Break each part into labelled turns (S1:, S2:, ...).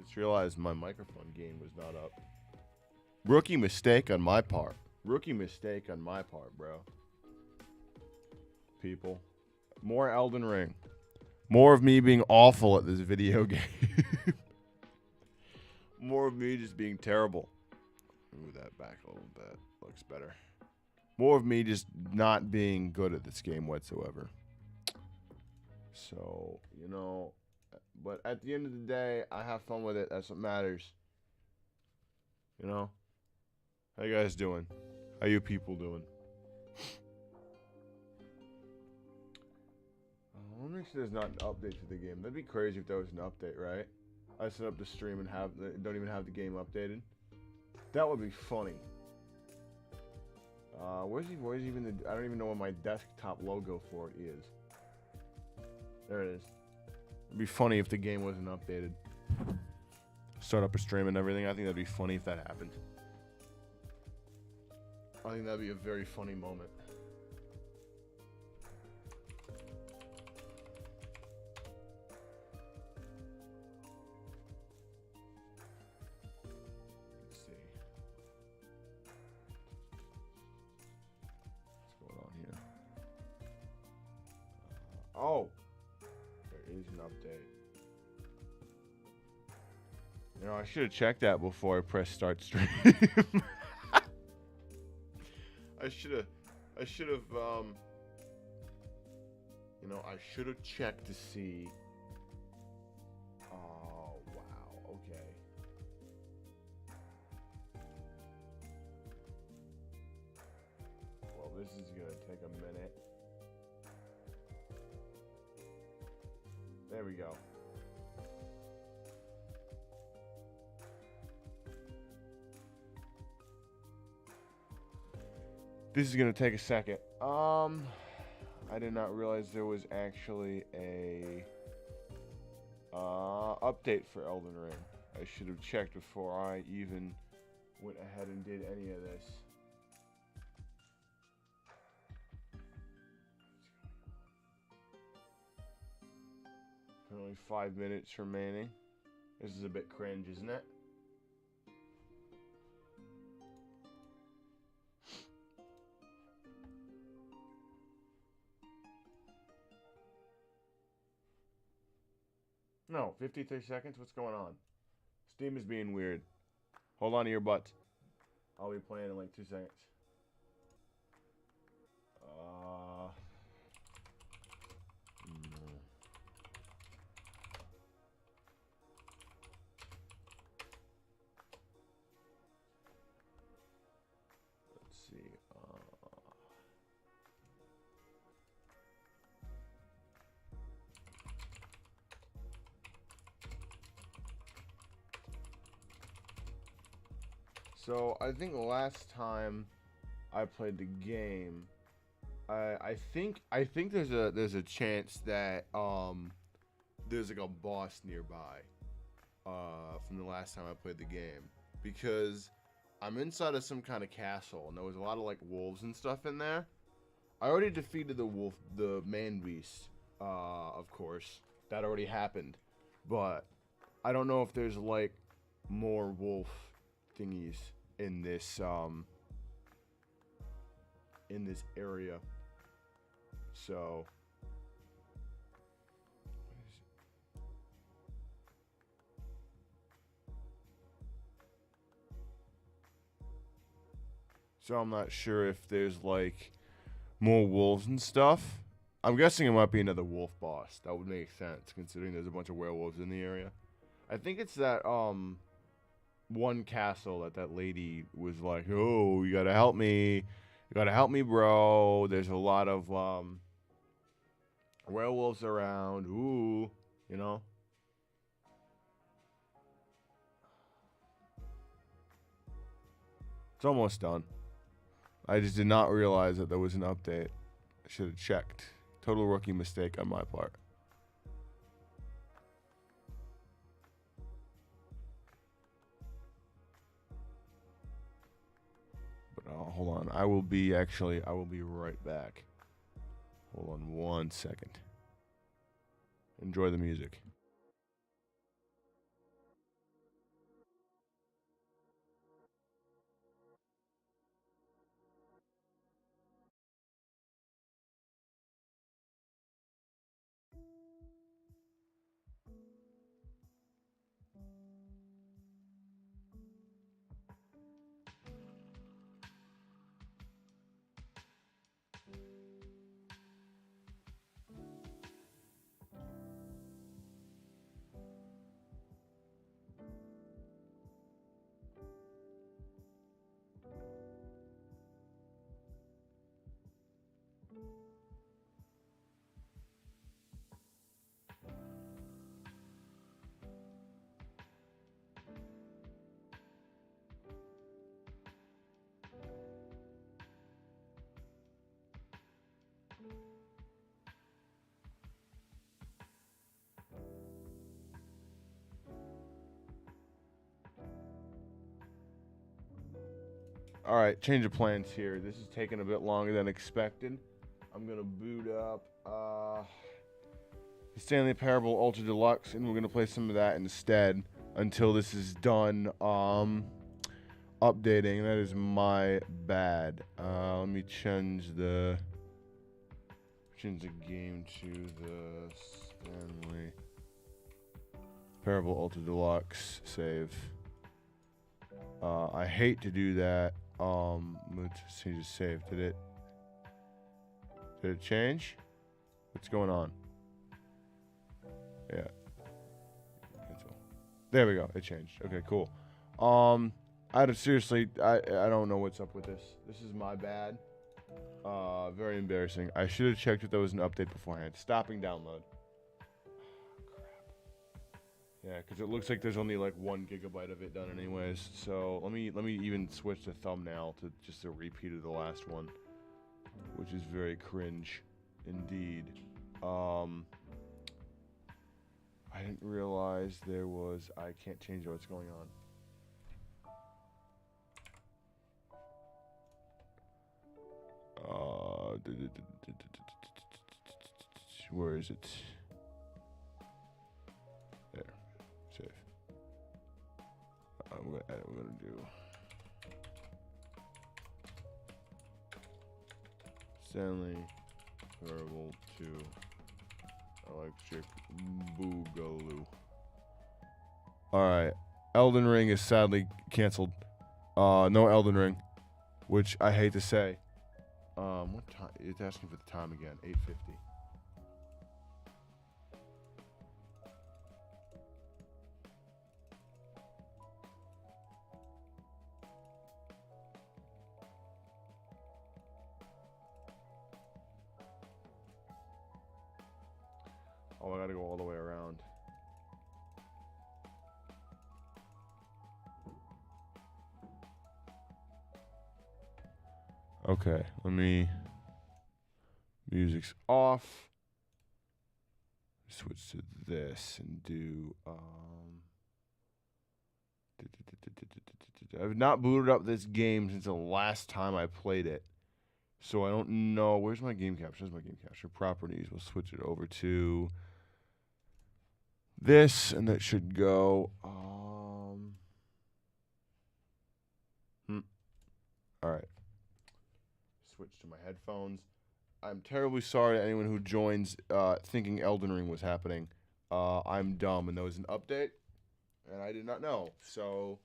S1: Just realized my microphone gain was not up. Rookie mistake on my part. Rookie mistake on my part, bro. People. More Elden Ring. More of me being awful at this video game. More of me just being terrible. Move that back a little bit. Looks better. More of me just not being good at this game whatsoever. So, you know, but at the end of the day, I have fun with it. That's what matters. You know? How you guys doing? How you people doing? I want to make sure there's not an update to the game. That'd be crazy if there was an update, right? I set up the stream and don't even have the game updated. That would be funny. Where's even the? I don't even know what my desktop logo for it is. There it is. It'd be funny if the game wasn't updated. Start up a stream and everything. I think that'd be funny if that happened. I think that'd be a very funny moment. Let's see. What's going on here? Oh! There is an update. You know, I should have checked that before I pressed start stream. I should have, you know, I should have checked to see. Oh, wow, okay. Well, this is gonna take a minute. There we go. This is gonna take a second. I did not realize there was actually a update for Elden Ring. I should have checked before I even went ahead and did any of this. Only 5 minutes remaining. This is a bit cringe, isn't it? No, 53 seconds? What's going on? Steam is being weird. Hold on to your butts. I'll be playing in like 2 seconds. No. Let's see. So I think last time I played the game, I think there's a chance that there's like a boss nearby from the last time I played the game, because I'm inside of some kind of castle and there was a lot of like wolves and stuff in there. I already defeated the man beast, of course. That already happened, but I don't know if there's like more wolf thingies in this area. So I'm not sure if there's like more wolves and stuff. I'm guessing it might be another wolf boss. That would make sense considering there's a bunch of werewolves in the area. I think it's that one castle that lady was like, "Oh, you gotta help me. You gotta help me, bro. There's a lot of werewolves around. Ooh, you know." It's almost done. I just did not realize that there was an update. I should have checked. Total rookie mistake on my part. Hold on. I will be right back. Hold on 1 second. Enjoy the music. All right, change of plans here. This is taking a bit longer than expected. I'm gonna boot up the Stanley Parable Ultra Deluxe, and we're gonna play some of that instead until this is done updating. That is my bad. Let me change the game to the Stanley Parable Ultra Deluxe save. I hate to do that. Let's change the save. Did it change? What's going on? Yeah. There we go. It changed. Okay, cool. I don't know what's up with this. This is my bad. Very embarrassing. I should have checked if there was an update beforehand. Stopping download. Yeah, because it looks like there's only like 1 gigabyte of it done anyways. So let me even switch the thumbnail to just a repeat of the last one, which is very cringe indeed. I didn't realize there was. I can't change what's going on. Where is it? There. Save. I'm gonna edit. We're gonna do Stanley Parable 2 Electric Boogaloo. Alright. Elden Ring is sadly canceled. No Elden Ring. Which I hate to say. What time? It's asking for the time again. 8:50. Oh, I gotta go all the way around. Okay, let me. Music's off. Switch to this and do. I've not booted up this game since the last time I played it, so I don't know. Where's my game capture? There's my game capture. Properties. We'll switch it over to this, and that should go. All right. Switch to my headphones. I'm terribly sorry to anyone who joins thinking Elden Ring was happening. I'm dumb, and there was an update, and I did not know. So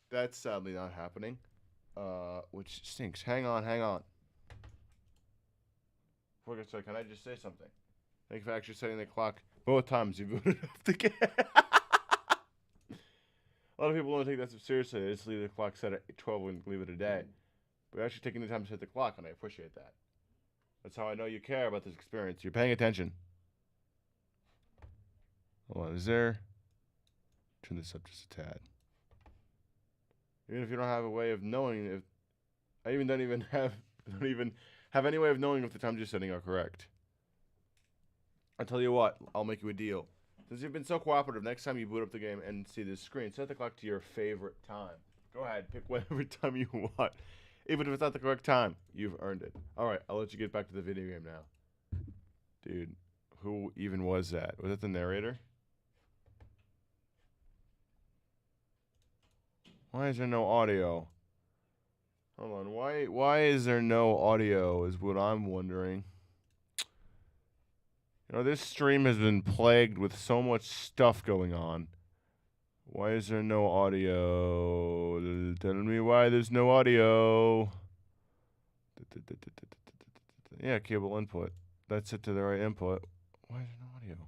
S1: that's sadly not happening, which stinks. Hang on. Before I get started, can I just say something? Thank you for actually setting the clock both times you booted up the game. A lot of people don't take that seriously. They just leave the clock set at 12 and leave it a day. But you're actually taking the time to set the clock, and I appreciate that. That's how I know you care about this experience. You're paying attention. Hold on, is there? Turn this up just a tad. Even if you don't have a way of knowing if I even don't even have any way of knowing if the times you're setting are correct. I'll tell you what, I'll make you a deal. Since you've been so cooperative, next time you boot up the game and see this screen, set the clock to your favorite time. Go ahead, pick whatever time you want. Even if it's not the correct time, you've earned it. Alright, I'll let you get back to the video game now. Dude, who even was that? Was that the narrator? Why is there no audio? Hold on, why is there no audio is what I'm wondering. You know, this stream has been plagued with so much stuff going on. Why is there no audio? Tell me why there's no audio. Yeah, cable input. That's it to the right input. Why is there no audio?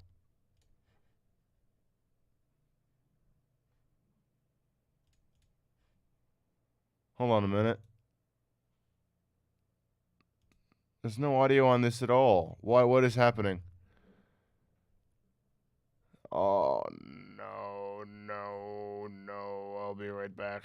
S1: Hold on a minute. There's no audio on this at all. Why? What is happening? Oh, no. I'll be right back.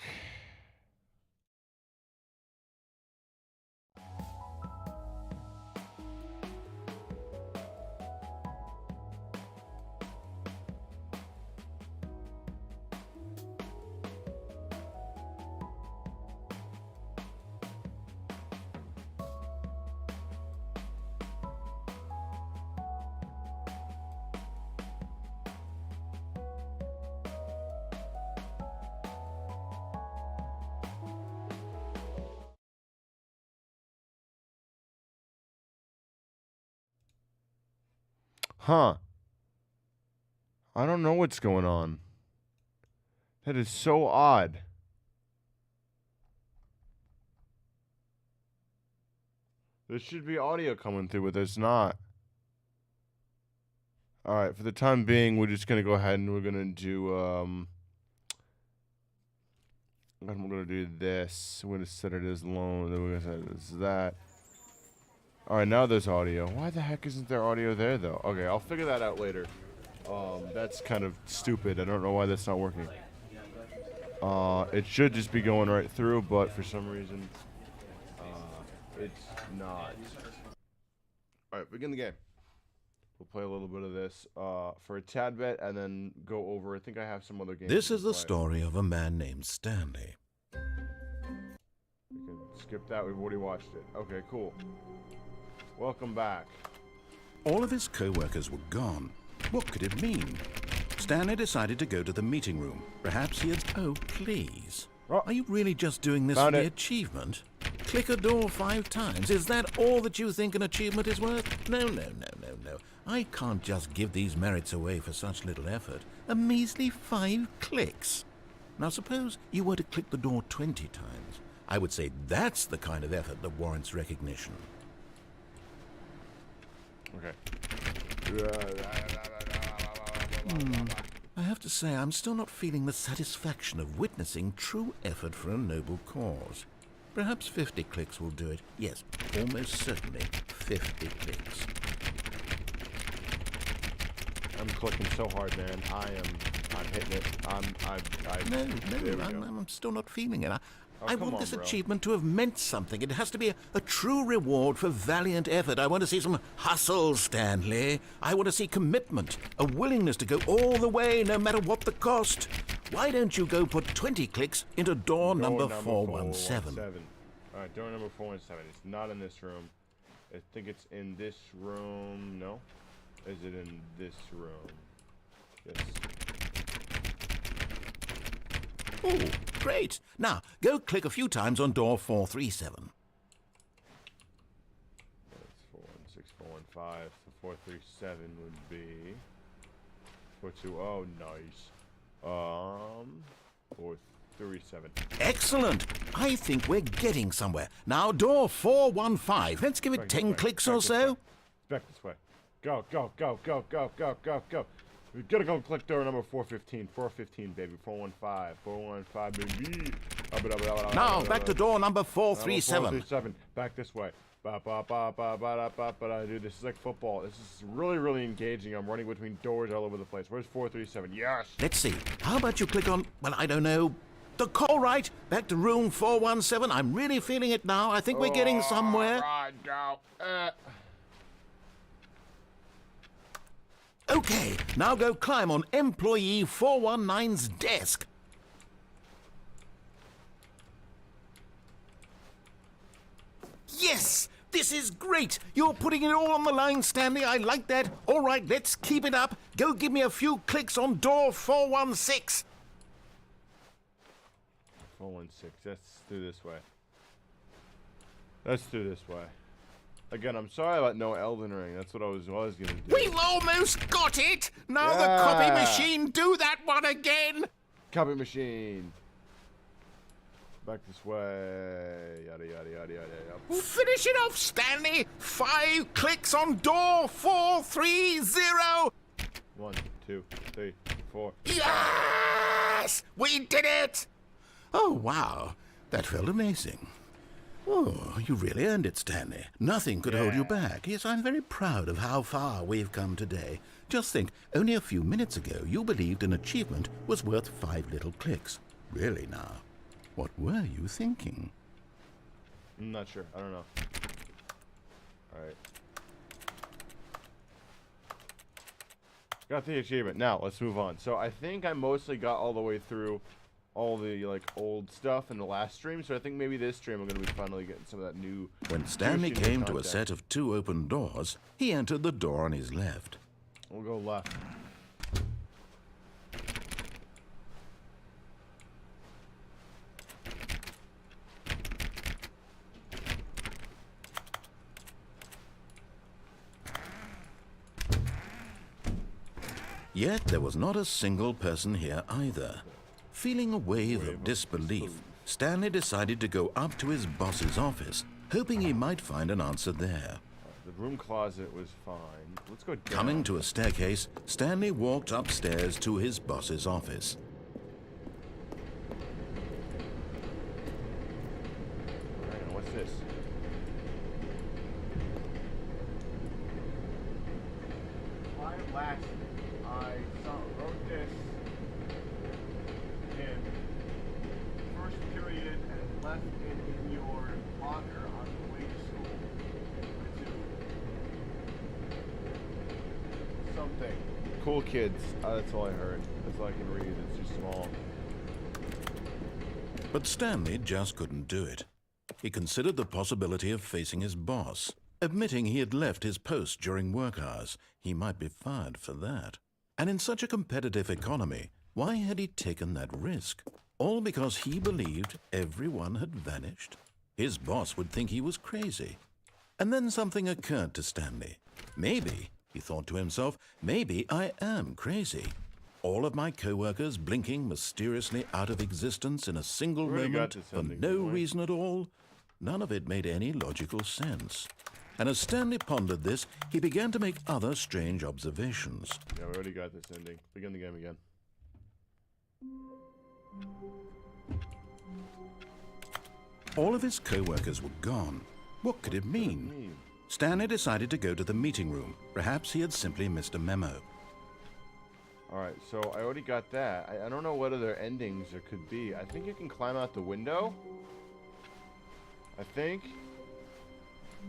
S1: Huh. I don't know what's going on. That is so odd. There should be audio coming through, but there's not. Alright, for the time being, we're just going to go ahead and we're going to do, we're going to do this. We're going to set it as low, then we're going to set it as that. Alright, now there's audio. Why the heck isn't there audio there, though? Okay, I'll figure that out later. That's kind of stupid. I don't know why that's not working. It should just be going right through, but for some reason, it's not. Alright, begin the game. We'll play a little bit of this for a tad bit and then go over. I think I have some other games.
S2: This is the story of a man named Stanley.
S1: We can skip that. We've already watched it. Okay, cool. Welcome back.
S2: All of his co-workers were gone. What could it mean? Stanley decided to go to the meeting room. Perhaps he had... Oh, please.
S1: Oh,
S2: are you really just doing this for the achievement? Click a door 5 times. Is that all that you think an achievement is worth? No. I can't just give these merits away for such little effort. A measly 5 clicks. Now suppose you were to click the door 20 times. I would say that's the kind of effort that warrants recognition.
S1: Okay.
S2: I have to say, I'm still not feeling the satisfaction of witnessing true effort for a noble cause. Perhaps 50 clicks will do it. Yes, almost certainly 50 clicks.
S1: I'm clicking so hard, man. I'm hitting it.
S2: I'm still not feeling it. I want this
S1: bro.
S2: achievement to have meant something. It has to be a true reward for valiant effort. I want to see some hustle, Stanley. I want to see commitment, a willingness to go all the way, no matter what the cost. Why don't you go put 20 clicks into door number 417?
S1: All right, door number 417. It's not in this room. I think it's in this room. No? Is it in this room? Yes.
S2: Oh, great. Now, go click a few times on door 437.
S1: That's 416, 415. So 437 would be 420. Nice. 437.
S2: Excellent. I think we're getting somewhere. Now, door 415. Let's give it 10 clicks or so.
S1: Back this way. Go. We gotta go click door number 415. 415, baby. 415. 415, baby.
S2: Now, back to door number 437.
S1: 437. Back this way. Dude, this is like football. This is really, really engaging. I'm running between doors all over the place. Where's 437? Yes!
S2: Let's see. How about you click on, well, I don't know, the call right? Back to room 417. I'm really feeling it now. I think we're getting somewhere.
S1: Right, go.
S2: Okay, now go climb on employee 419's desk. Yes! This is great! You're putting it all on the line, Stanley. I like that. All right, let's keep it up. Go give me a few clicks on door 416.
S1: 416. Let's do this way. Let's do this way. Again, I'm sorry about no Elden Ring. That's what I was gonna do.
S2: We've almost got it! Now the copy machine, do that one again!
S1: Copy machine. Back this way. Yada.
S2: Finish it off, Stanley! 5 clicks on door 430!
S1: 1, 2, 3, 4.
S2: Yes! We did it! Oh, wow. That felt amazing. Oh, you really earned it, Stanley. Nothing could hold you back. Yes, I'm very proud of how far we've come today. Just think, only a few minutes ago, you believed an achievement was worth 5 little clicks. Really now, what were you thinking?
S1: I'm not sure. I don't know. Alright. Got the achievement. Now, let's move on. So, I think I mostly got all the way through all the old stuff in the last stream, so I think maybe this stream I'm going to be finally getting some of that new.
S2: When Stanley came to a set of 2 open doors, he entered the door on his left.
S1: We'll go left.
S2: Yet there was not a single person here either. Feeling a wave of disbelief, Stanley decided to go up to his boss's office, hoping he might find an answer there.
S1: The room closet was fine. Let's go down.
S2: Coming to a staircase, Stanley walked upstairs to his boss's office.
S1: Hang on, what's this? Last I wrote this in first period and left it in your locker on the way to school. Something. Cool kids. That's all I heard. That's all I can read. It's too small.
S2: But Stanley just couldn't do it. He considered the possibility of facing his boss. Admitting he had left his post during work hours, he might be fired for that. And in such a competitive economy, why had he taken that risk? All because he believed everyone had vanished? His boss would think he was crazy. And then something occurred to Stanley. Maybe, he thought to himself, maybe I am crazy. All of my co-workers blinking mysteriously out of existence in a single moment for no reason at all? None of it made any logical sense. And as Stanley pondered this, he began to make other strange observations.
S1: Yeah, we already got this ending. Begin the game again.
S2: All of his co-workers were gone. What could it mean? Stanley decided to go to the meeting room. Perhaps he had simply missed a memo.
S1: Alright, so I already got that. I don't know what other endings there could be. I think you can climb out the window. I think.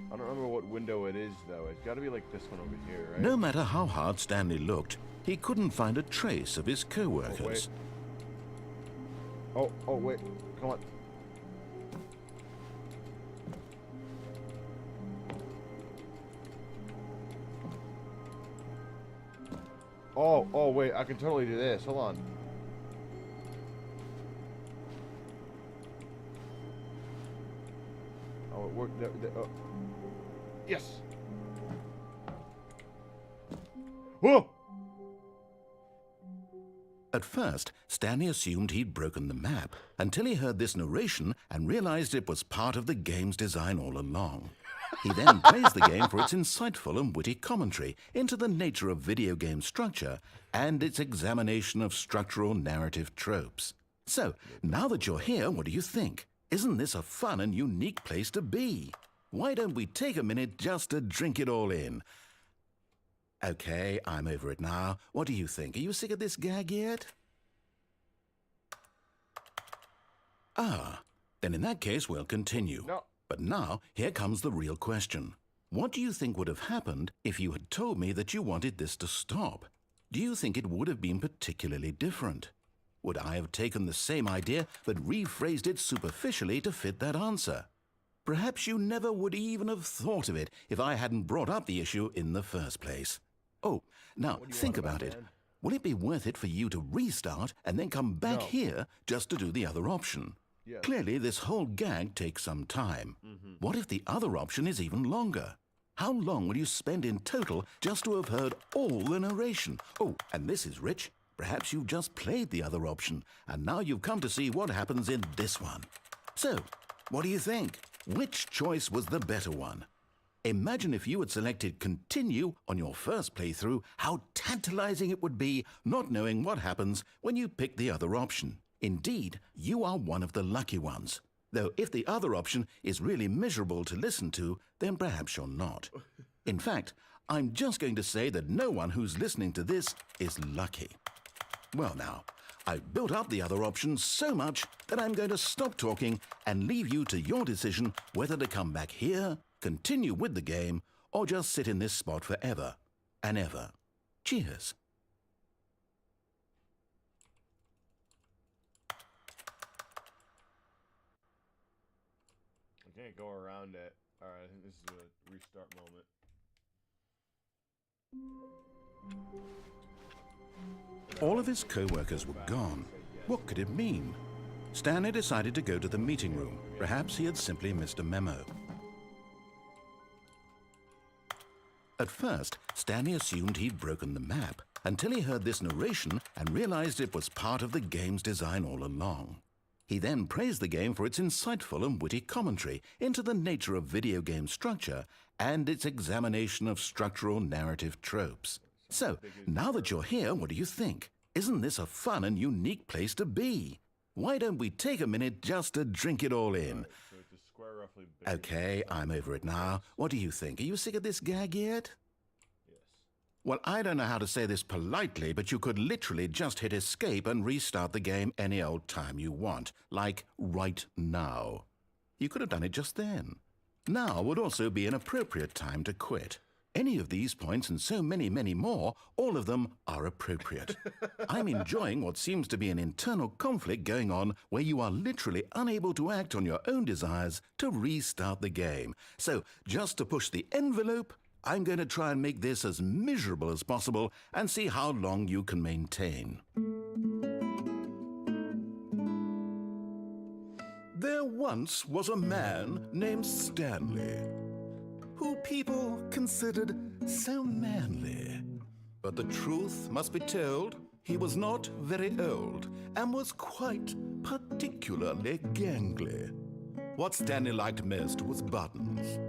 S1: I don't remember what window it is, though. It's got to be like this one over here, right?
S2: No matter how hard Stanley looked, he couldn't find a trace of his co-workers.
S1: Oh, wait. Come on. Oh, wait. I can totally do this. Hold on. Oh, it worked. Yes. Whoa!
S2: At first, Stanley assumed he'd broken the map until he heard this narration and realized it was part of the game's design all along. He then praised the game for its insightful and witty commentary into the nature of video game structure and its examination of structural narrative tropes. So, now that you're here, what do you think? Isn't this a fun and unique place to be? Why don't we take a minute just to drink it all in? Okay, I'm over it now. What do you think? Are you sick of this gag yet? Ah, then in that case, we'll continue.
S1: No.
S2: But now, here comes the real question. What do you think would have happened if you had told me that you wanted this to stop? Do you think it would have been particularly different? Would I have taken the same idea but rephrased it superficially to fit that answer? Perhaps you never would even have thought of it if I hadn't brought up the issue in the first place. Oh, now think about it. Will it be worth it for you to restart and then come back here just to do the other option?
S1: Yes.
S2: Clearly, this whole gag takes some time. What if the other option is even longer? How long will you spend in total just to have heard all the narration? Oh, and this is rich. Perhaps you've just played the other option, and now you've come to see what happens in this one. So, what do you think? Which choice was the better one? Imagine if you had selected continue on your first playthrough, how tantalizing it would be not knowing what happens when you pick the other option. Indeed, you are one of the lucky ones. Though if the other option is really miserable to listen to, then perhaps you're not. In fact, I'm just going to say that no one who's listening to this is lucky. Well now, I've built up the other option so much that I'm going to stop talking and leave you to your decision whether to come back here, continue with the game, or just sit in this spot forever and ever. Cheers.
S1: I can't go around it. Alright, I think this is a restart moment.
S2: All of his co-workers were gone. What could it mean? Stanley decided to go to the meeting room. Perhaps he had simply missed a memo. At first, Stanley assumed he'd broken the map until he heard this narration and realized it was part of the game's design all along. He then praised the game for its insightful and witty commentary into the nature of video game structure and its examination of structural narrative tropes. So, now that you're here, what do you think? Isn't this a fun and unique place to be? Why don't we take a minute just to drink it all in?
S1: So it's a square roughly big.
S2: Okay, I'm over it now. What do you think? Are you sick of this gag yet?
S1: Yes.
S2: Well, I don't know how to say this politely, but you could literally just hit escape and restart the game any old time you want, like right now. You could have done it just then. Now would also be an appropriate time to quit. Any of these points and so many, many more, all of them are appropriate. I'm enjoying what seems to be an internal conflict going on where you are literally unable to act on your own desires to restart the game. So, just to push the envelope, I'm going to try and make this as miserable as possible and see how long you can maintain. There once was a man named Stanley, who people considered so manly. But the truth must be told, he was not very old and was quite particularly gangly. What Stanley liked most was buttons.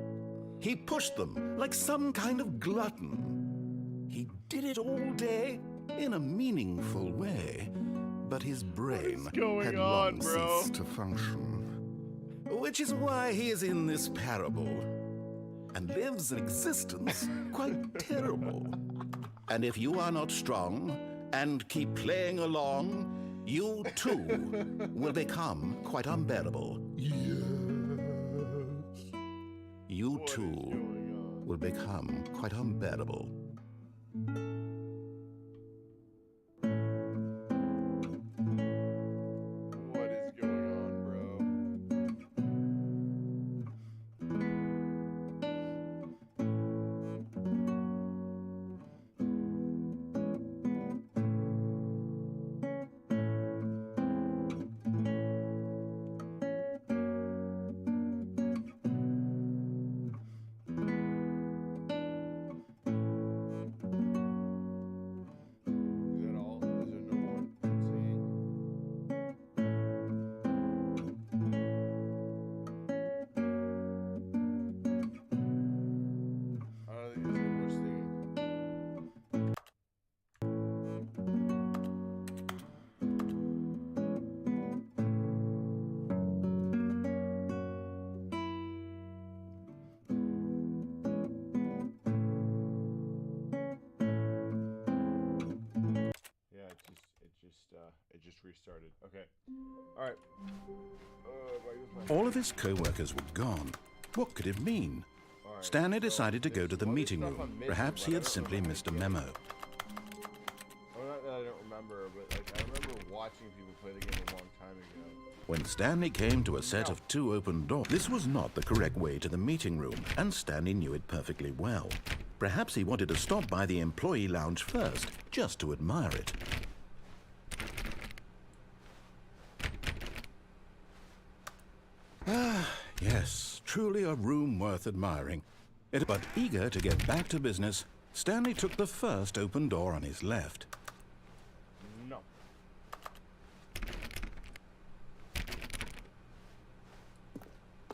S2: He pushed them like some kind of glutton. He did it all day in a meaningful way, but his brain had long ceased to function. Which is why he is in this parable and lives an existence quite terrible. And if you are not strong and keep playing along, you too will become quite unbearable.
S1: Yes.
S2: You too will become quite unbearable.
S1: What is going on, bro? Is that all? Is there no one singing? I don't think there's any more singing. Yeah, it just restarted. Okay. All right.
S2: All of his co-workers were gone. What could it mean?
S1: All right,
S2: Stanley
S1: so
S2: decided to go
S1: there's
S2: to the
S1: other
S2: meeting
S1: stuff
S2: room.
S1: I'm missing,
S2: Perhaps
S1: but
S2: he
S1: I
S2: had
S1: don't
S2: simply
S1: remember
S2: missed a
S1: getting
S2: memo.
S1: it. Well, not that I don't remember, but like I remember watching people play the game a long time ago.
S2: When Stanley came to a set of 2 open doors, this was not the correct way to the meeting room, and Stanley knew it perfectly well. Perhaps he wanted to stop by the employee lounge first, just to admire it. Ah, yes, truly a room worth admiring. But eager to get back to business, Stanley took the first open door on his left.
S1: No.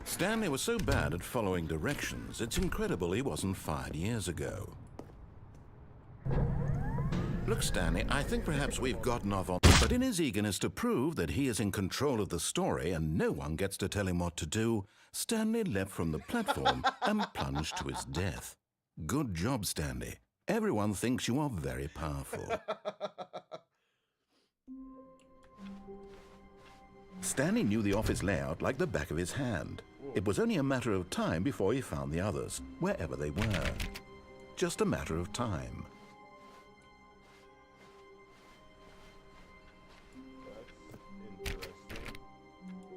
S2: Stanley was so bad at following directions, it's incredible he wasn't fired years ago. Look, Stanley, I think perhaps we've gotten off on... But in his eagerness to prove that he is in control of the story and no one gets to tell him what to do, Stanley leapt from the platform and plunged to his death. Good job, Stanley. Everyone thinks you are very powerful. Stanley knew the office layout like the back of his hand. It was only a matter of time before he found the others, wherever they were. Just a matter of time.
S1: That's interesting.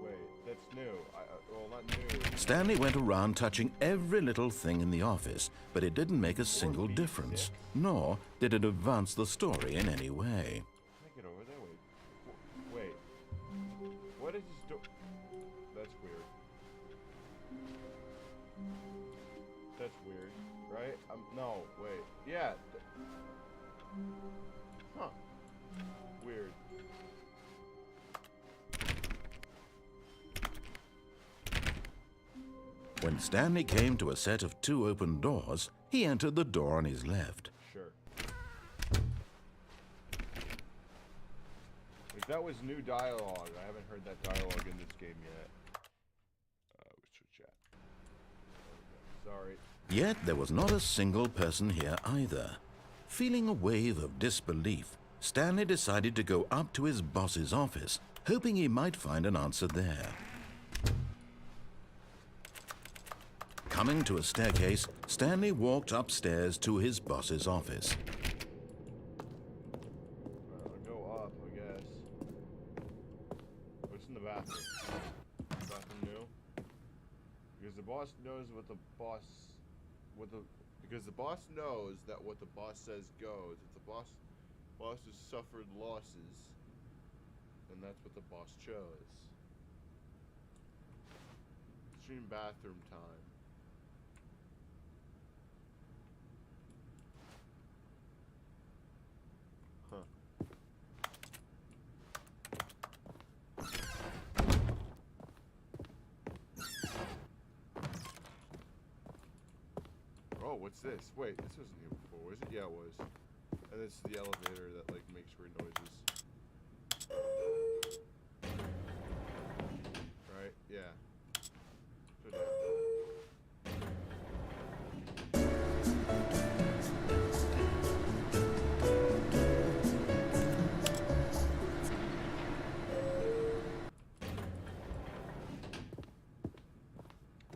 S1: Wait, that's new. Well, not new.
S2: Stanley went around touching every little thing in the office, but it didn't make a single difference, nor did it advance the story in any way.
S1: Can I get over there? Wait. What is this door? That's weird. That's weird, right? No, wait. Yeah. Huh. Weird.
S2: When Stanley came to a set of 2 open doors, he entered the door on his left.
S1: Sure. If that was new dialogue, I haven't heard that dialogue in this game yet. Switch chat. Sorry.
S2: Yet there was not a single person here either. Feeling a wave of disbelief, Stanley decided to go up to his boss's office, hoping he might find an answer there. Coming to a staircase, Stanley walked upstairs to his boss's office.
S1: I'll go up, I guess. What's in the bathroom? Bathroom new? Because the boss knows what the boss... Because the boss knows that what the boss says goes. If the boss has suffered losses, then that's what the boss chose. Stream bathroom time. Oh, what's this? Wait, this wasn't here before, was it? Yeah, it was. And it's the elevator that, like, makes weird noises. Right? Yeah. So, yeah.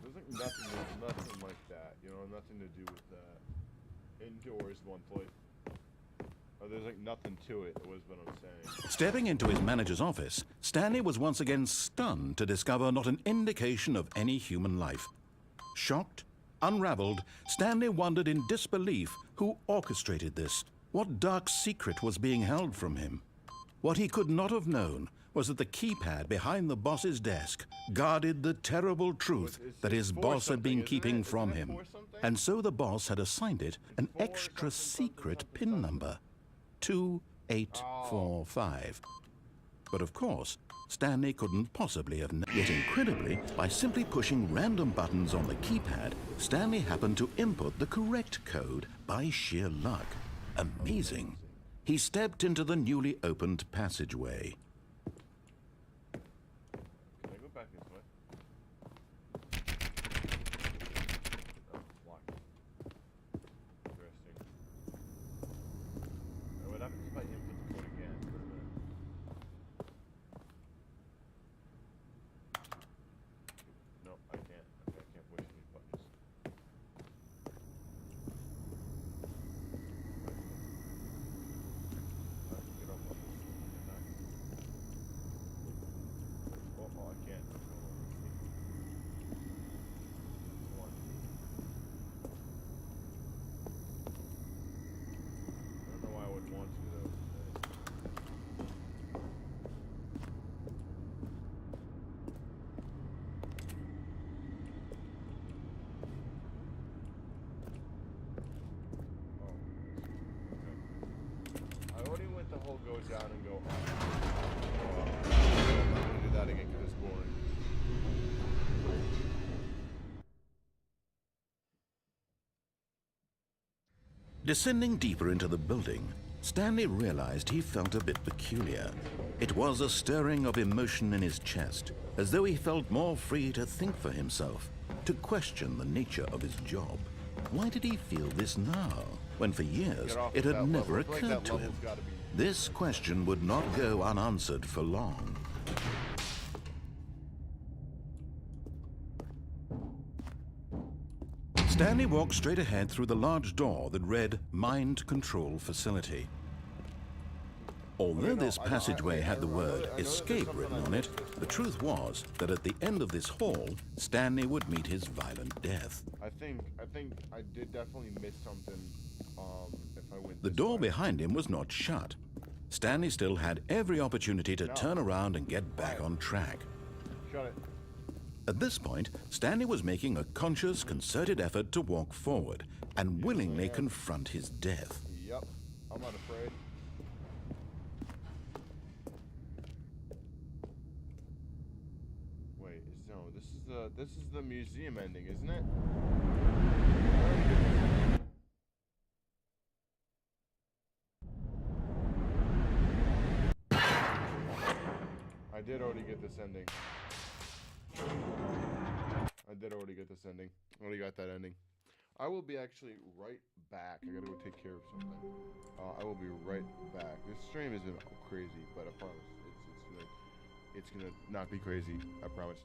S1: There's like nothing like that, you know, nothing to do with that. Indoors monthly. Oh, there's like nothing to it, was what I'm saying.
S2: Stepping into his manager's office, Stanley was once again stunned to discover not an indication of any human life. Shocked, unraveled, Stanley wondered in disbelief who orchestrated this. What dark secret was being held from him? What he could not have known was that the keypad behind the boss's desk guarded the terrible truth that his boss had been keeping from him. And so the boss had assigned it an extra secret PIN number, 2845. But of course, Stanley couldn't possibly have known. Yet incredibly, by simply pushing random buttons on the keypad, Stanley happened to input the correct code by sheer luck. Amazing. He stepped into the newly opened passageway.
S1: Can I go back this way? Oh, locked. Interesting. What happens if I input the code again? No, I can't. Okay, I can't push any buttons. Get off of this. Oh, I can't. One. I don't know why I would want to though. I already went the whole go down and go up. I'm not gonna do that again because it's boring.
S2: Descending deeper into the building, Stanley realized he felt a bit peculiar. It was a stirring of emotion in his chest, as though he felt more free to think for himself, to question the nature of his job. Why did he feel this now, when for years it had never occurred to him? This question would not go unanswered for long. Stanley walked straight ahead through the large door that read Mind Control Facility. Although this passageway had the word escape written on it, the truth was that at the end of this hall, Stanley would meet his violent death.
S1: I think I did definitely miss something if I went
S2: The
S1: this
S2: door
S1: way.
S2: behind him was not shut. Stanley still had every opportunity to turn around and get back on track.
S1: Shut it.
S2: At this point, Stanley was making a conscious, concerted effort to walk forward and willingly confront his death.
S1: Yep. I'm not afraid. the museum ending, isn't it? I did already get this ending. I did already get this ending. I already got that ending. I will be actually right back. I gotta go take care of something. I will be right back. This stream has been crazy, but I promise it's gonna not be crazy. I promise.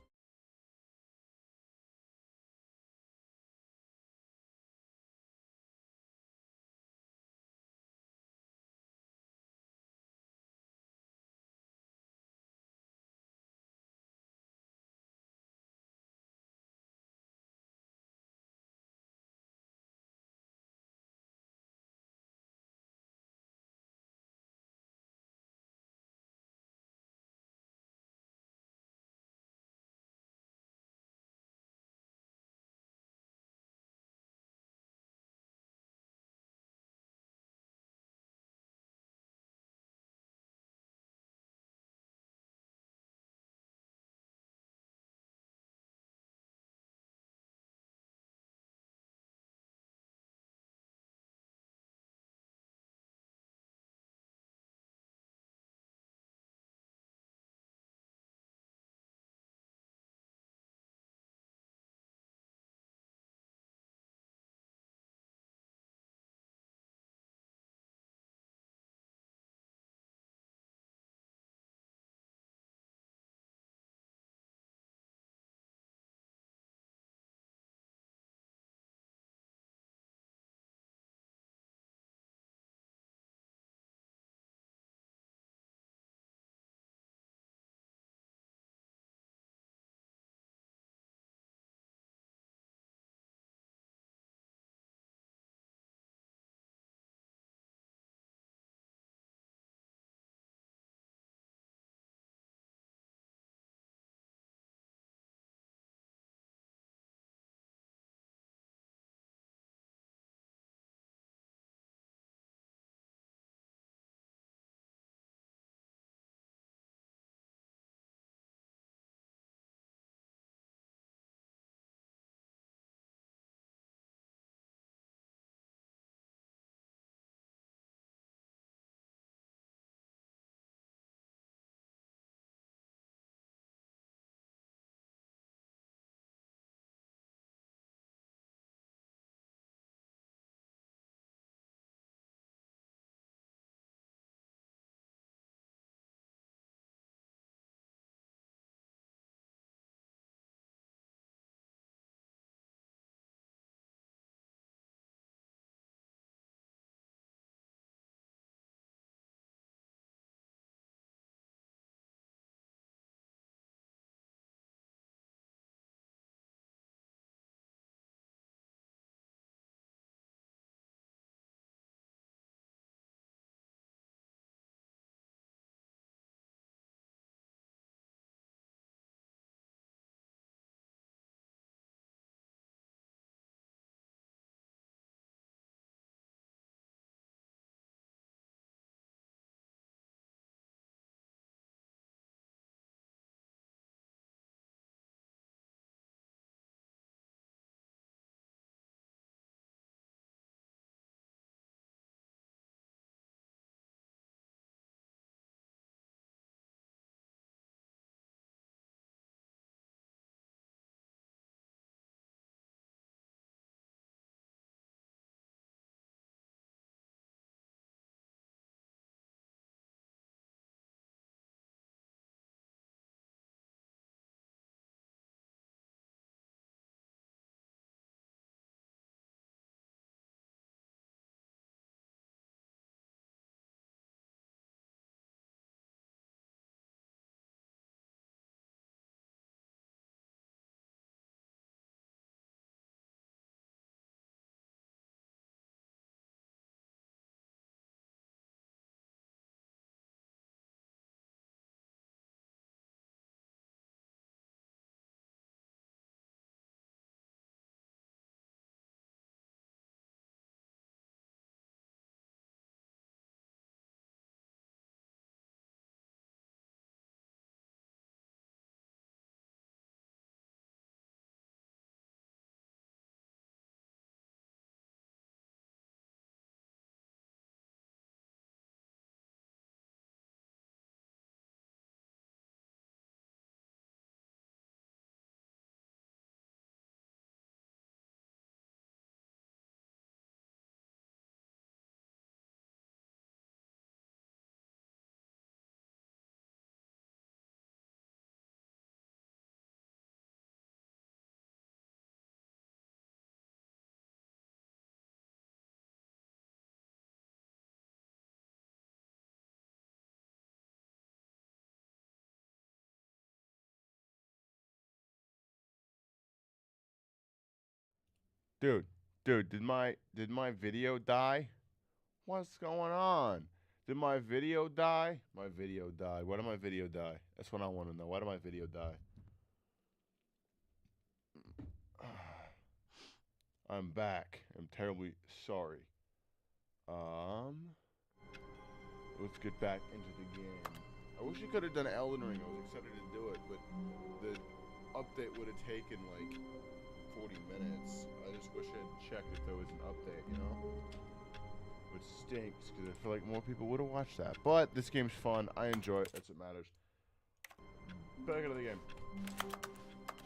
S1: Dude, did my video die? What's going on? Did my video die? My video died. Why did my video die? That's what I want to know. Why did my video die? I'm back. I'm terribly sorry. Let's get back into the game. I wish you could have done Elden Ring. I was excited to do it, but the update would have taken like 40 minutes. I just wish I had checked if there was an update, you know? Which stinks, because I feel like more people would have watched that. But this game's fun. I enjoy it. That's what matters. Back into the game.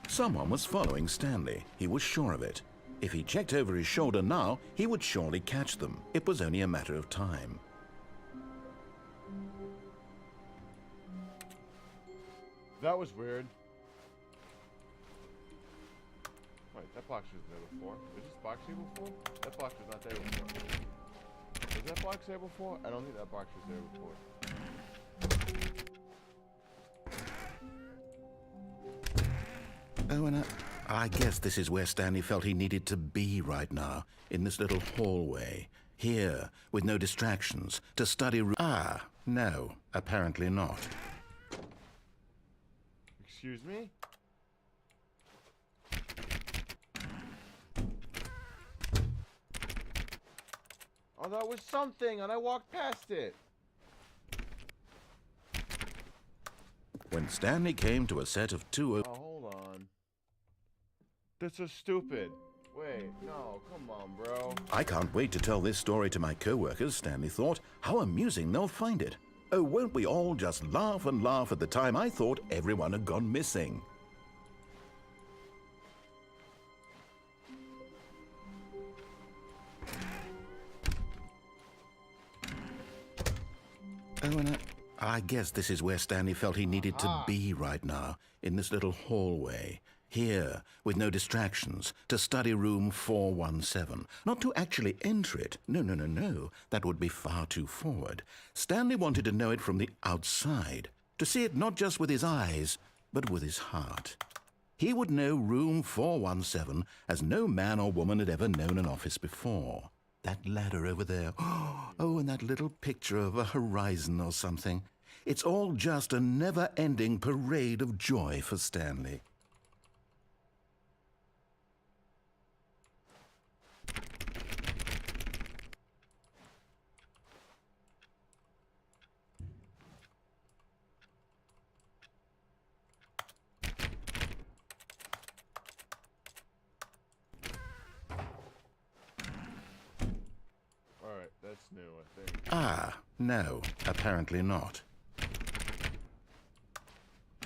S2: Someone was following Stanley. He was sure of it. If he checked over his shoulder now, he would surely catch them. It was only a matter of time.
S1: That was weird. Wait, that box was there before. Was this box here before? That box was not there before. Was that box there before? I don't think that box was there before.
S2: Oh, and I guess this is where Stanley felt he needed to be right now, in this little hallway. Here, with no distractions, to study... Ah, no, apparently not.
S1: Excuse me? Oh, that was something, and I walked past it.
S2: When Stanley came to a set of two...
S1: Oh, hold on. This is stupid. Wait, no, come on, bro.
S2: I can't wait to tell this story to my co-workers, Stanley thought. How amusing they'll find it. Oh, won't we all just laugh and laugh at the time I thought everyone had gone missing. Oh, and I guess this is where Stanley felt he needed to be right now, in this little hallway. Here, with no distractions, to study room 417. Not to actually enter it. No. That would be far too forward. Stanley wanted to know it from the outside. To see it not just with his eyes, but with his heart. He would know room 417 as no man or woman had ever known an office before. That ladder over there. Oh, and that little picture of a horizon or something. It's all just a never-ending parade of joy for Stanley.
S1: That's new, I think.
S2: Ah, no, apparently not.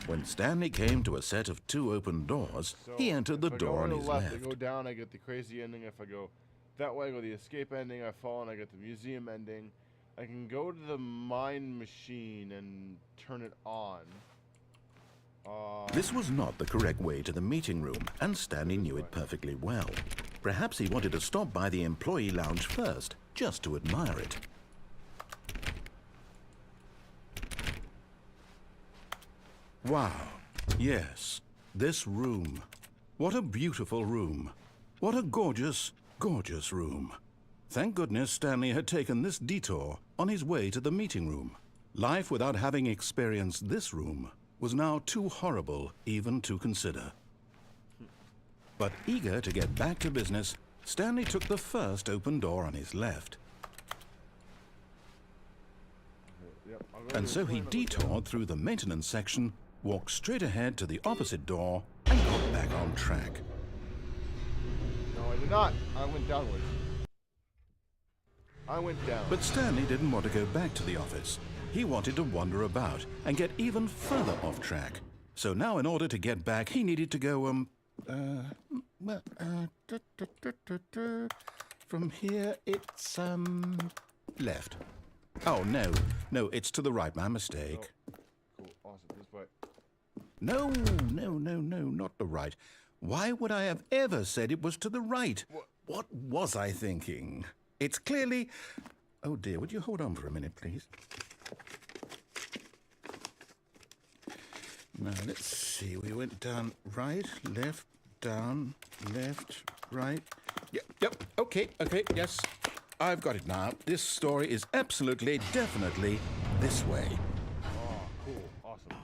S2: When Stanley came to a set of two open doors,
S1: So,
S2: he entered the
S1: if I
S2: door
S1: go
S2: on
S1: to
S2: his
S1: the left.
S2: left.
S1: I go down, I get the crazy ending. If I go that way, I go the escape ending. I fall and I get the museum ending. I can go to the mind machine and turn it on.
S2: This was not the correct way to the meeting room, and Stanley knew it perfectly well. Perhaps he wanted to stop by the employee lounge first, just to admire it. Wow, yes, this room. What a beautiful room. What a gorgeous, gorgeous room. Thank goodness Stanley had taken this detour on his way to the meeting room. Life without having experienced this room was now too horrible even to consider. But eager to get back to business, Stanley took the first open door on his left. And so he detoured through the maintenance section, walked straight ahead to the opposite door, and got back on track.
S1: No, I did not. I went downwards. I went down.
S2: But Stanley didn't want to go back to the office. He wanted to wander about and get even further off track. So now in order to get back, he needed to go, from here it's, left. Oh, no, it's to the right, my mistake.
S1: Oh, cool, awesome, this way.
S2: No, not the right. Why would I have ever said it was to the right? What was I thinking? It's clearly... Oh dear, would you hold on for a minute, please? Now, let's see. We went down right, left, down, left, right. Yep. Okay. Yes. I've got it now. This story is absolutely, definitely this way.
S1: Oh, cool. Awesome.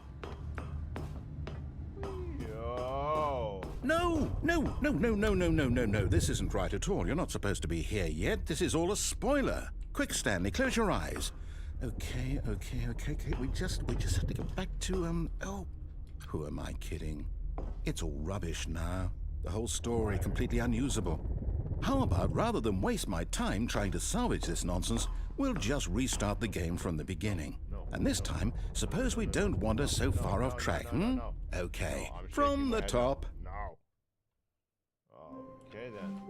S1: Yo.
S2: No. This isn't right at all. You're not supposed to be here yet. This is all a spoiler. Quick, Stanley, close your eyes. Okay. We just have to go back to, oh, who am I kidding? It's all rubbish now. The whole story completely unusable. How about, rather than waste my time trying to salvage this nonsense, we'll just restart the game from the beginning. And this time, suppose we don't wander so far off track, Okay, from the top.
S1: No. Okay, then.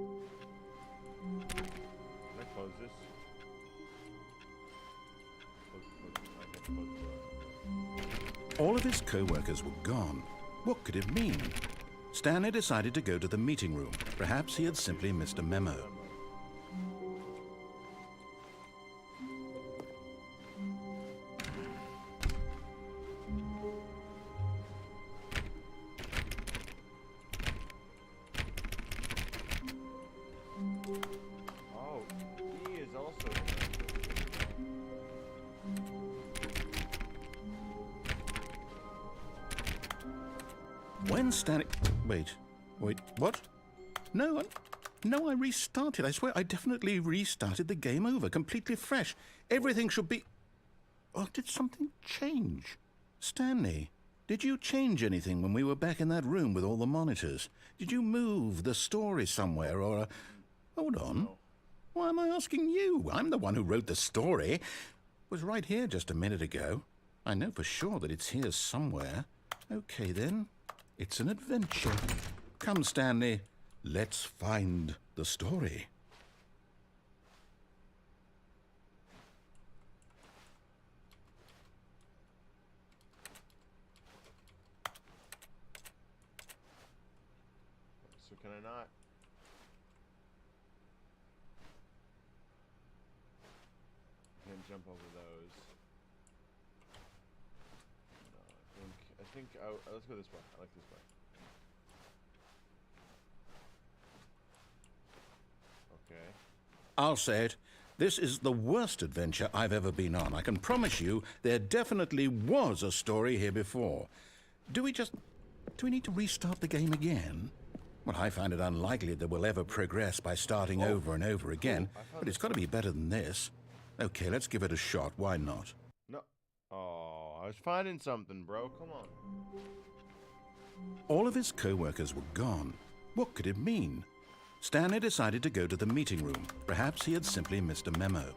S1: Can I close this?
S2: All of his co-workers were gone. What could it mean? Stanley decided to go to the meeting room. Perhaps he had simply missed a memo.
S1: Oh, he is also.
S2: When Stanley... Wait, what? No, I restarted. I swear I definitely restarted the game over, completely fresh. Everything should be... Oh, did something change? Stanley, did you change anything when we were back in that room with all the monitors? Did you move the story somewhere or... Hold on. Why am I asking you? I'm the one who wrote the story. It was right here just a minute ago. I know for sure that it's here somewhere. Okay, then. It's an adventure. Come, Stanley. Let's find the story.
S1: So can I not? I can't jump over those. No, I think. Let's go this way. I like this way. Okay.
S2: I'll say it. This is the worst adventure I've ever been on. I can promise you there definitely was a story here before. Do we need to restart the game again? Well, I find it unlikely that we'll ever progress by starting over and over again, but it's got to be better than this. Okay, let's give it a shot. Why not?
S1: No. Oh, I was finding something, bro. Come on.
S2: All of his co-workers were gone. What could it mean? Stanley decided to go to the meeting room. Perhaps he had simply missed a memo.
S1: I can't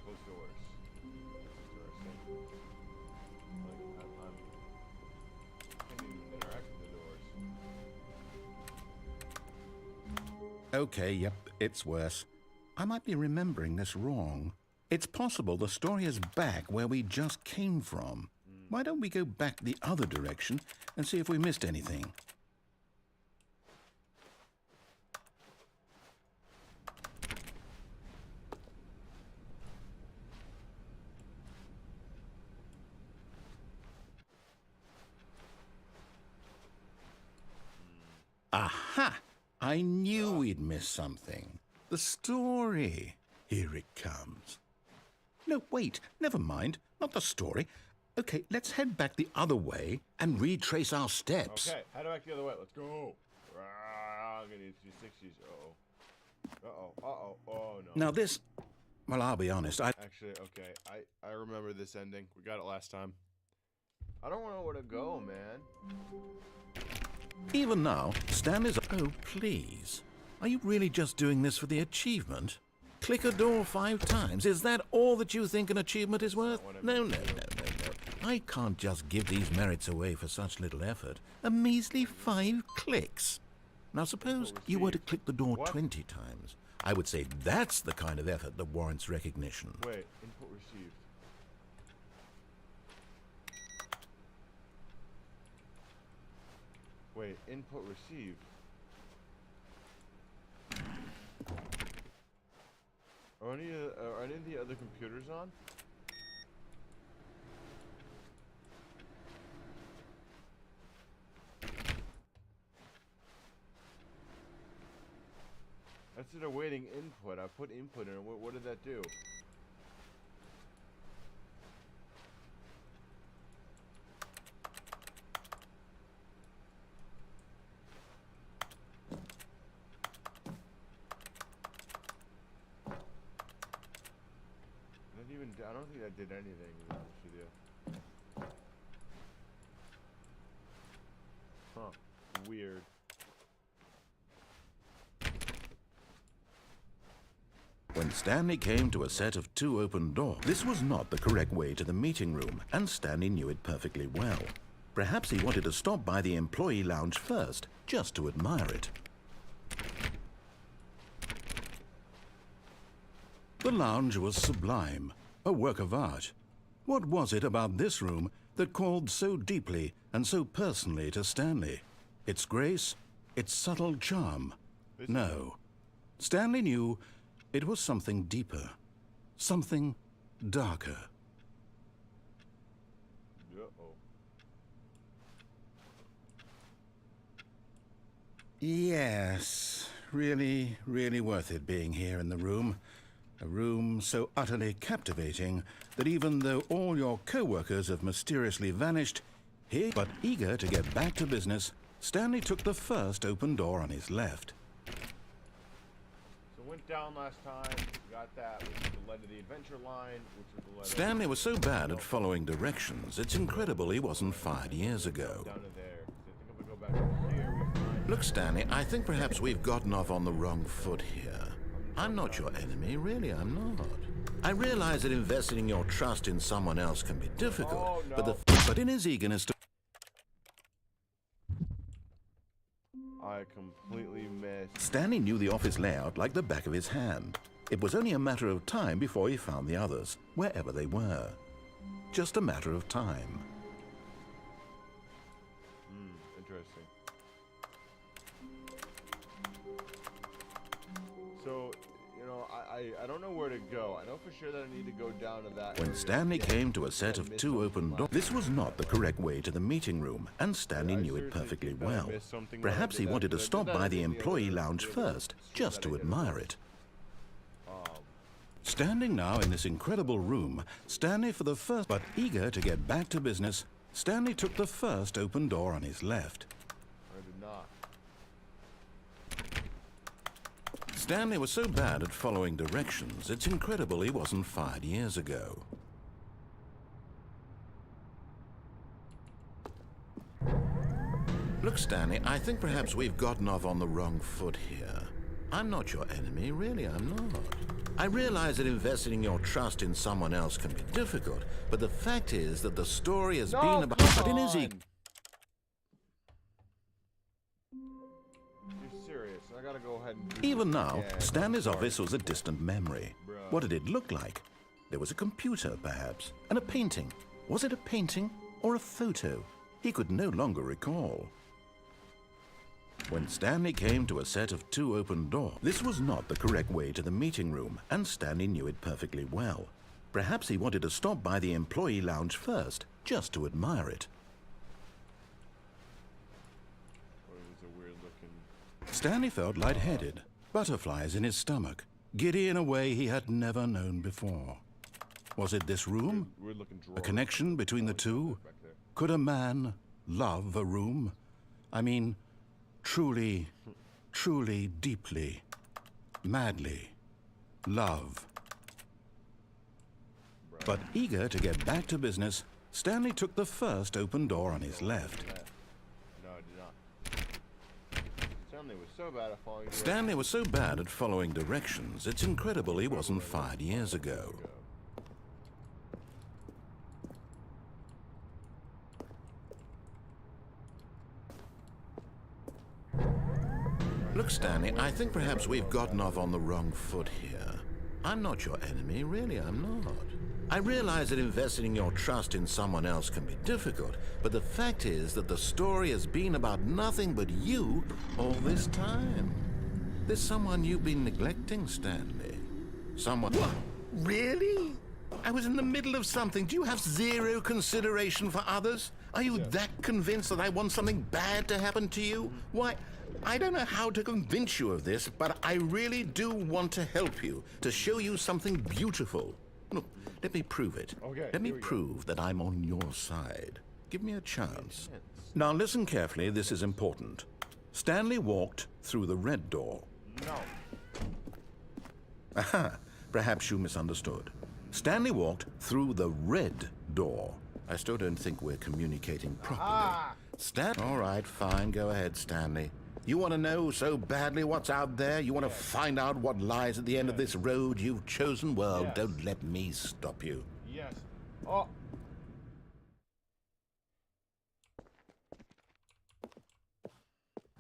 S1: close doors. Interesting. I can't even interact with the doors.
S2: Okay, yep, it's worse. I might be remembering this wrong. It's possible the story is back where we just came from. Why don't we go back the other direction and see if we missed anything? Aha! I knew we'd missed something. The story. Here it comes. No, wait, never mind. Not the story. Okay, let's head back the other way and retrace our steps.
S1: Okay, head back the other way. Let's go. I'm gonna need 260s. Uh-oh. Oh, no.
S2: Now this... Well, I'll be honest,
S1: Actually, okay. I remember this ending. We got it last time. I don't know where to go, man.
S2: Even now, Stanley's... Oh, please. Are you really just doing this for the achievement? Click a door 5 times. Is that all that you think an achievement is worth? No. I can't just give these merits away for such little effort. A measly 5 clicks. Now suppose you were to click the door 20 times. I would say that's the kind of effort that warrants recognition.
S1: Wait, input received. Wait, input received. Are any of the other computers on? That's it, awaiting input. I put input in. What did that do? I don't think that did anything, to be honest with you. Huh. Weird.
S2: When Stanley came to a set of 2 open doors, this was not the correct way to the meeting room, and Stanley knew it perfectly well. Perhaps he wanted to stop by the employee lounge first, just to admire it. The lounge was sublime, a work of art. What was it about this room that called so deeply and so personally to Stanley? Its grace, its subtle charm? No. Stanley knew it was something deeper, something darker.
S1: Uh-oh.
S2: Yes, really, really worth it being here in the room. A room so utterly captivating that even though all your co-workers have mysteriously vanished, but eager to get back to business, Stanley took the first open door on his left.
S1: So went down last time, got that, which was the lead of the adventure line, which was the lead
S2: Stanley was so bad at following directions, it's incredible he wasn't fired years ago.
S1: down to there. So I think if we go back to here, we find...
S2: Look, Stanley, I think perhaps we've gotten off on the wrong foot here. I'm not your enemy, really, I'm not. I realize that investing your trust in someone else can be difficult, but in his eagerness to...
S1: I completely missed.
S2: Stanley knew the office layout like the back of his hand. It was only a matter of time before he found the others, wherever they were. Just a matter of time.
S1: Interesting. So, you know, I don't know where to go. I know for sure that I need to go down to that
S2: When
S1: area.
S2: Stanley came to a set of 2 open doors, this was not the correct way to the meeting room, and Stanley knew it perfectly well. Perhaps he wanted to stop by the employee lounge first, just to admire it. Standing now in this incredible room, Stanley for the first, but eager to get back to business, Stanley took the first open door on his left.
S1: I did not.
S2: Stanley was so bad at following directions, it's incredible he wasn't fired years ago. Look, Stanley, I think perhaps we've gotten off on the wrong foot here. I'm not your enemy, really, I'm not. I realize that investing your trust in someone else can be difficult, but the fact is that the story has been about... But in his
S1: You're serious. I gotta go ahead and do
S2: Even
S1: this
S2: now,
S1: again.
S2: Stanley's office was a distant memory. What did it look like? There was a computer, perhaps, and a painting. Was it a painting or a photo? He could no longer recall. When Stanley came to a set of 2 open doors, this was not the correct way to the meeting room, and Stanley knew it perfectly well. Perhaps he wanted to stop by the employee lounge first, just to admire it.
S1: Oh, it was a weird looking...
S2: Stanley felt lightheaded, butterflies in his stomach, giddy in a way he had never known before. Was it this room?
S1: Weird looking drawer.
S2: A connection between the two?
S1: Back there.
S2: Could a man love a room? I mean, truly, truly, deeply, madly, love. But eager to get back to business, Stanley took the first open door on his left.
S1: No, I did not. Stanley was so bad at following directions.
S2: Stanley was so bad at following directions, it's incredible he wasn't fired years ago. Look, Stanley, I think perhaps we've gotten off on the wrong foot here. I'm not your enemy, really, I'm not. I realize that investing your trust in someone else can be difficult, but the fact is that the story has been about nothing but you all this time. There's someone you've been neglecting, Stanley. Someone... What? Really? I was in the middle of something. Do you have zero consideration for others? Are you that convinced that I want something bad to happen to you? Why, I don't know how to convince you of this, but I really do want to help you, to show you something beautiful. Look, let me prove it.
S1: Okay,
S2: let me prove that I'm on your side. Give me a chance. Now listen carefully, this is important. Stanley walked through the red door.
S1: No.
S2: Aha, perhaps you misunderstood. Stanley walked through the red door. I still don't think we're communicating properly. All right, fine, go ahead, Stanley. You want to know so badly what's out there? You want to find out what lies at the end of this road you've chosen? Well, don't let me stop you.
S1: Yes. Oh.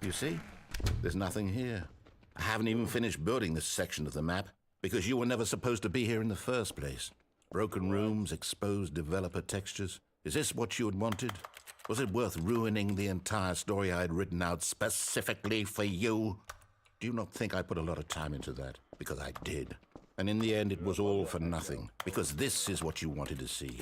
S2: You see? There's nothing here. I haven't even finished building this section of the map because you were never supposed to be here in the first place. Broken rooms, exposed developer textures. Is this what you had wanted? Was it worth ruining the entire story I had written out specifically for you? Do you not think I put a lot of time into that? Because I did. And in the end, it was all for nothing. Because this is what you wanted to see.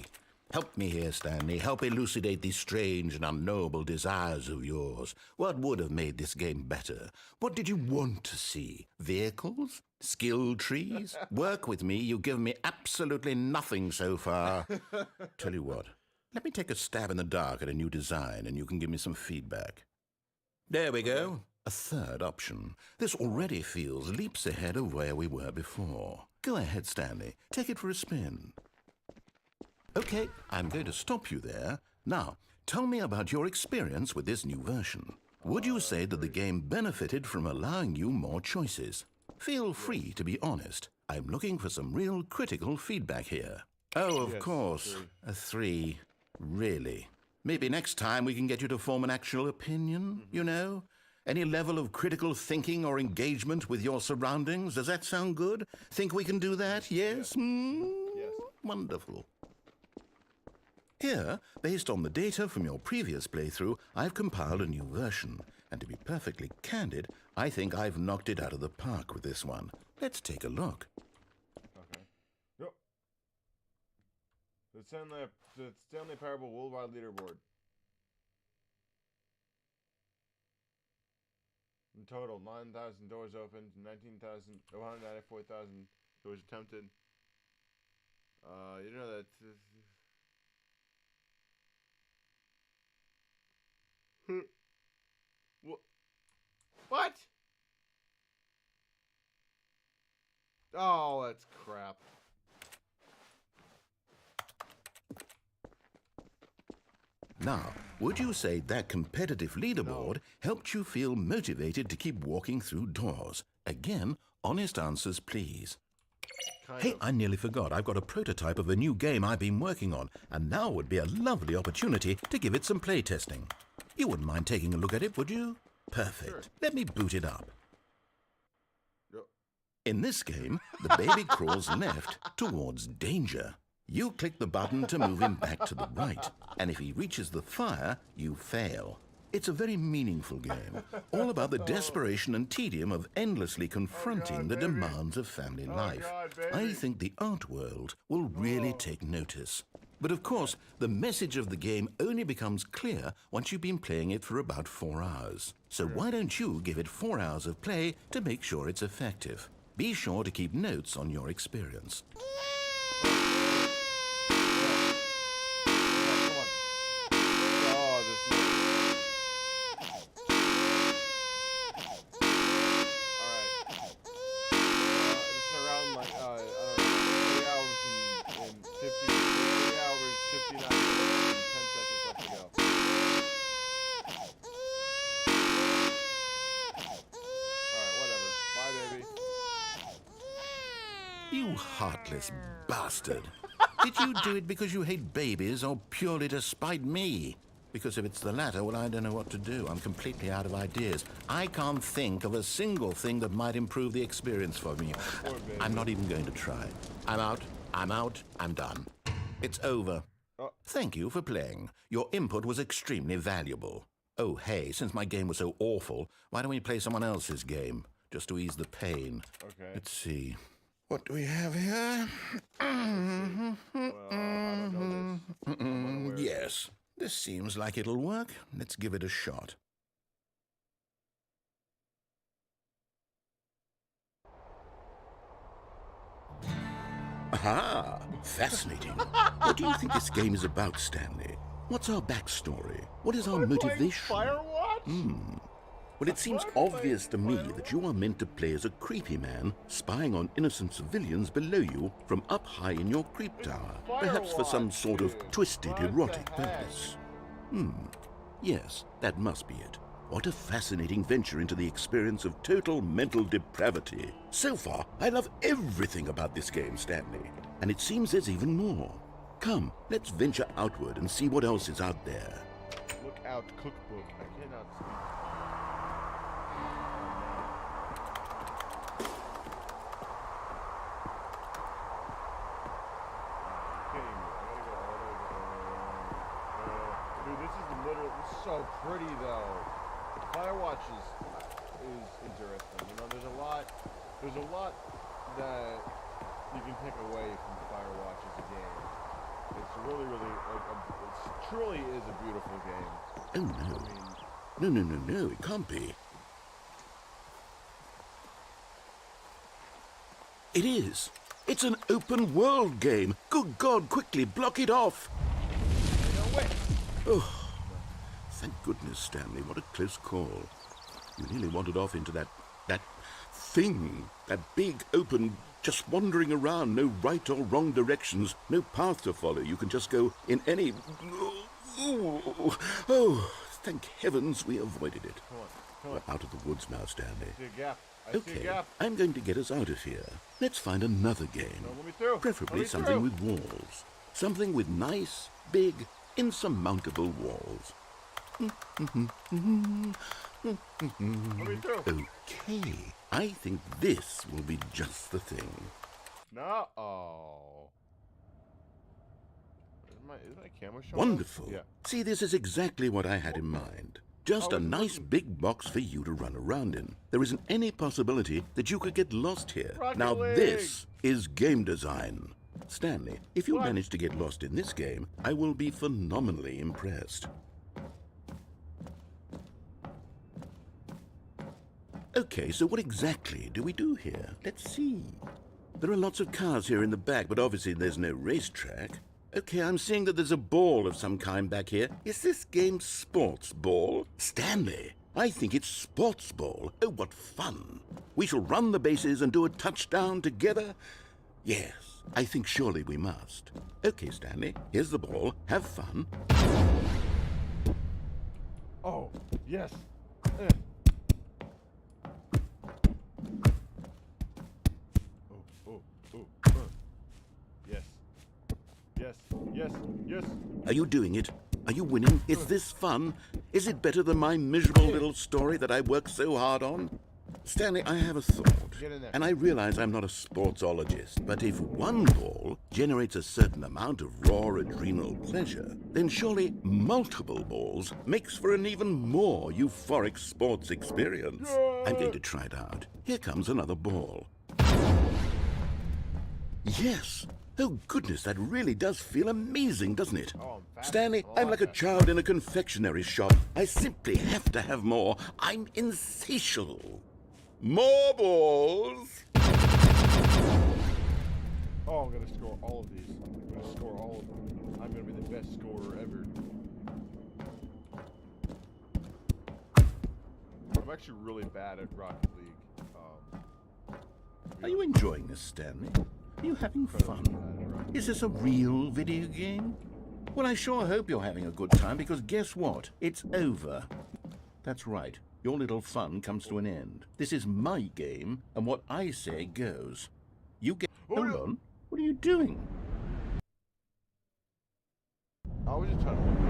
S2: Help me here, Stanley. Help elucidate these strange and unknowable desires of yours. What would have made this game better? What did you want to see? Vehicles? Skill trees? Work with me. You've given me absolutely nothing so far. Tell you what. Let me take a stab in the dark at a new design, and you can give me some feedback. There we go. A third option. This already feels leaps ahead of where we were before. Go ahead, Stanley. Take it for a spin. Okay, I'm going to stop you there. Now, tell me about your experience with this new version. Would you say that the game benefited from allowing you more choices? Feel free to be honest. I'm looking for some real critical feedback here. Oh, of course. A 3. Really? Maybe next time we can get you to form an actual opinion, you know? Any level of critical thinking or engagement with your surroundings? Does that sound good? Think we can do that? Yes? Yes. Wonderful. Here, based on the data from your previous playthrough, I've compiled a new version. And to be perfectly candid, I think I've knocked it out of the park with this one. Let's take a look.
S1: Okay. Yep. The Stanley Parable Worldwide Leaderboard. In total, 9,000 doors opened, 194,000 doors attempted. You know that... What? Oh, that's crap.
S2: Now, would you say that competitive leaderboard helped you feel motivated to keep walking through doors? Again, honest answers, please. Hey, I nearly forgot. I've got a prototype of a new game I've been working on, and now would be a lovely opportunity to give it some playtesting. You wouldn't mind taking a look at it, would you? Perfect. Sure. Let me boot it up.
S1: Yep.
S2: In this game, the baby crawls left towards danger. You click the button to move him back to the right, and if he reaches the fire, you fail. It's a very meaningful game, all about the desperation and tedium of endlessly confronting the demands of family life. I think the art world will really take notice. But of course, the message of the game only becomes clear once you've been playing it for about 4 hours. So why don't you give it 4 hours of play to make sure it's effective? Be sure to keep notes on your experience. You heartless bastard. Did you do it because you hate babies or purely to spite me? Because if it's the latter, well, I don't know what to do. I'm completely out of ideas. I can't think of a single thing that might improve the experience for me. I'm not even going to try. I'm out. I'm done. It's over. Thank you for playing. Your input was extremely valuable. Oh, hey, since my game was so awful, why don't we play someone else's game? Just to ease the pain. Okay. Let's see. What do we have here? Well, I don't know this. Yes. This seems like it'll work. Let's give it a shot. Aha! Fascinating. What do you think this game is about, Stanley? What's our backstory? What is our motivation?
S1: Firewatch?
S2: Well, it seems obvious to me that you are meant to play as a creepy man spying on innocent civilians below you from up high in your creep tower, perhaps for some sort of twisted erotic purpose. Yes, that must be it. What a fascinating venture into the experience of total mental depravity. So far, I love everything about this game, Stanley. And it seems there's even more. Come, let's venture outward and see what else is out there.
S1: Look out, cookbook. I cannot speak. Dude, this is so pretty though. Firewatch is interesting. You know, there's a lot that you can take away from Firewatch as a game. It's really, it truly is a beautiful game.
S2: Oh no. No, it can't be. It is. It's an open world game. Good God, quickly block it off.
S1: No way.
S2: Oh. Thank goodness, Stanley. What a close call. You nearly wandered off into that thing. That big, open, just wandering around. No right or wrong directions. No path to follow. You can just go in any... Oh, thank heavens we avoided it.
S1: Come on.
S2: We're out of the woods now, Stanley.
S1: I see a gap. I see a gap.
S2: I'm going to get us out of here. Let's find another game.
S1: No, let me through.
S2: Preferably something with walls. Something with nice, big, insurmountable walls.
S1: Let me through.
S2: Okay, I think this will be just the thing.
S1: No. Oh. Is my camera showing?
S2: Wonderful.
S1: Yeah.
S2: See, this is exactly what I had in mind. Just a nice big box for you to run around in. There isn't any possibility that you could get lost here. Now this is game design. Stanley, if you manage to get lost in this game, I will be phenomenally impressed. Okay, so what exactly do we do here? Let's see. There are lots of cars here in the back, but obviously there's no racetrack. Okay, I'm seeing that there's a ball of some kind back here. Is this game sports ball? Stanley, I think it's sports ball. Oh, what fun. We shall run the bases and do a touchdown together. Yes, I think surely we must. Okay, Stanley, here's the ball. Have fun.
S1: Oh, yes. Yes.
S2: Are you doing it? Are you winning? Is this fun? Is it better than my miserable little story that I worked so hard on? Stanley, I have a thought.
S1: Get in there.
S2: And I realize I'm not a sportsologist, but if one ball generates a certain amount of raw adrenal pleasure, then surely multiple balls makes for an even more euphoric sports experience. I'm going to try it out. Here comes another ball. Yes! Oh, goodness, that really does feel amazing, doesn't it?
S1: Oh, I'm
S2: Stanley, I'm like a child in a confectionery shop. I simply have to have more. I'm insatiable. More balls!
S1: Oh, I'm going to score all of these. I'm going to score all of them. I'm going to be the best scorer ever. I'm actually really bad at Rocket League.
S2: Are you enjoying this, Stanley? Are you having fun? Is this a real video game? Well, I sure hope you're having a good time, because guess what? It's over. That's right. Your little fun comes to an end. This is my game, and what I say goes. You get... Hold on. What are you doing?
S1: I was just trying to look at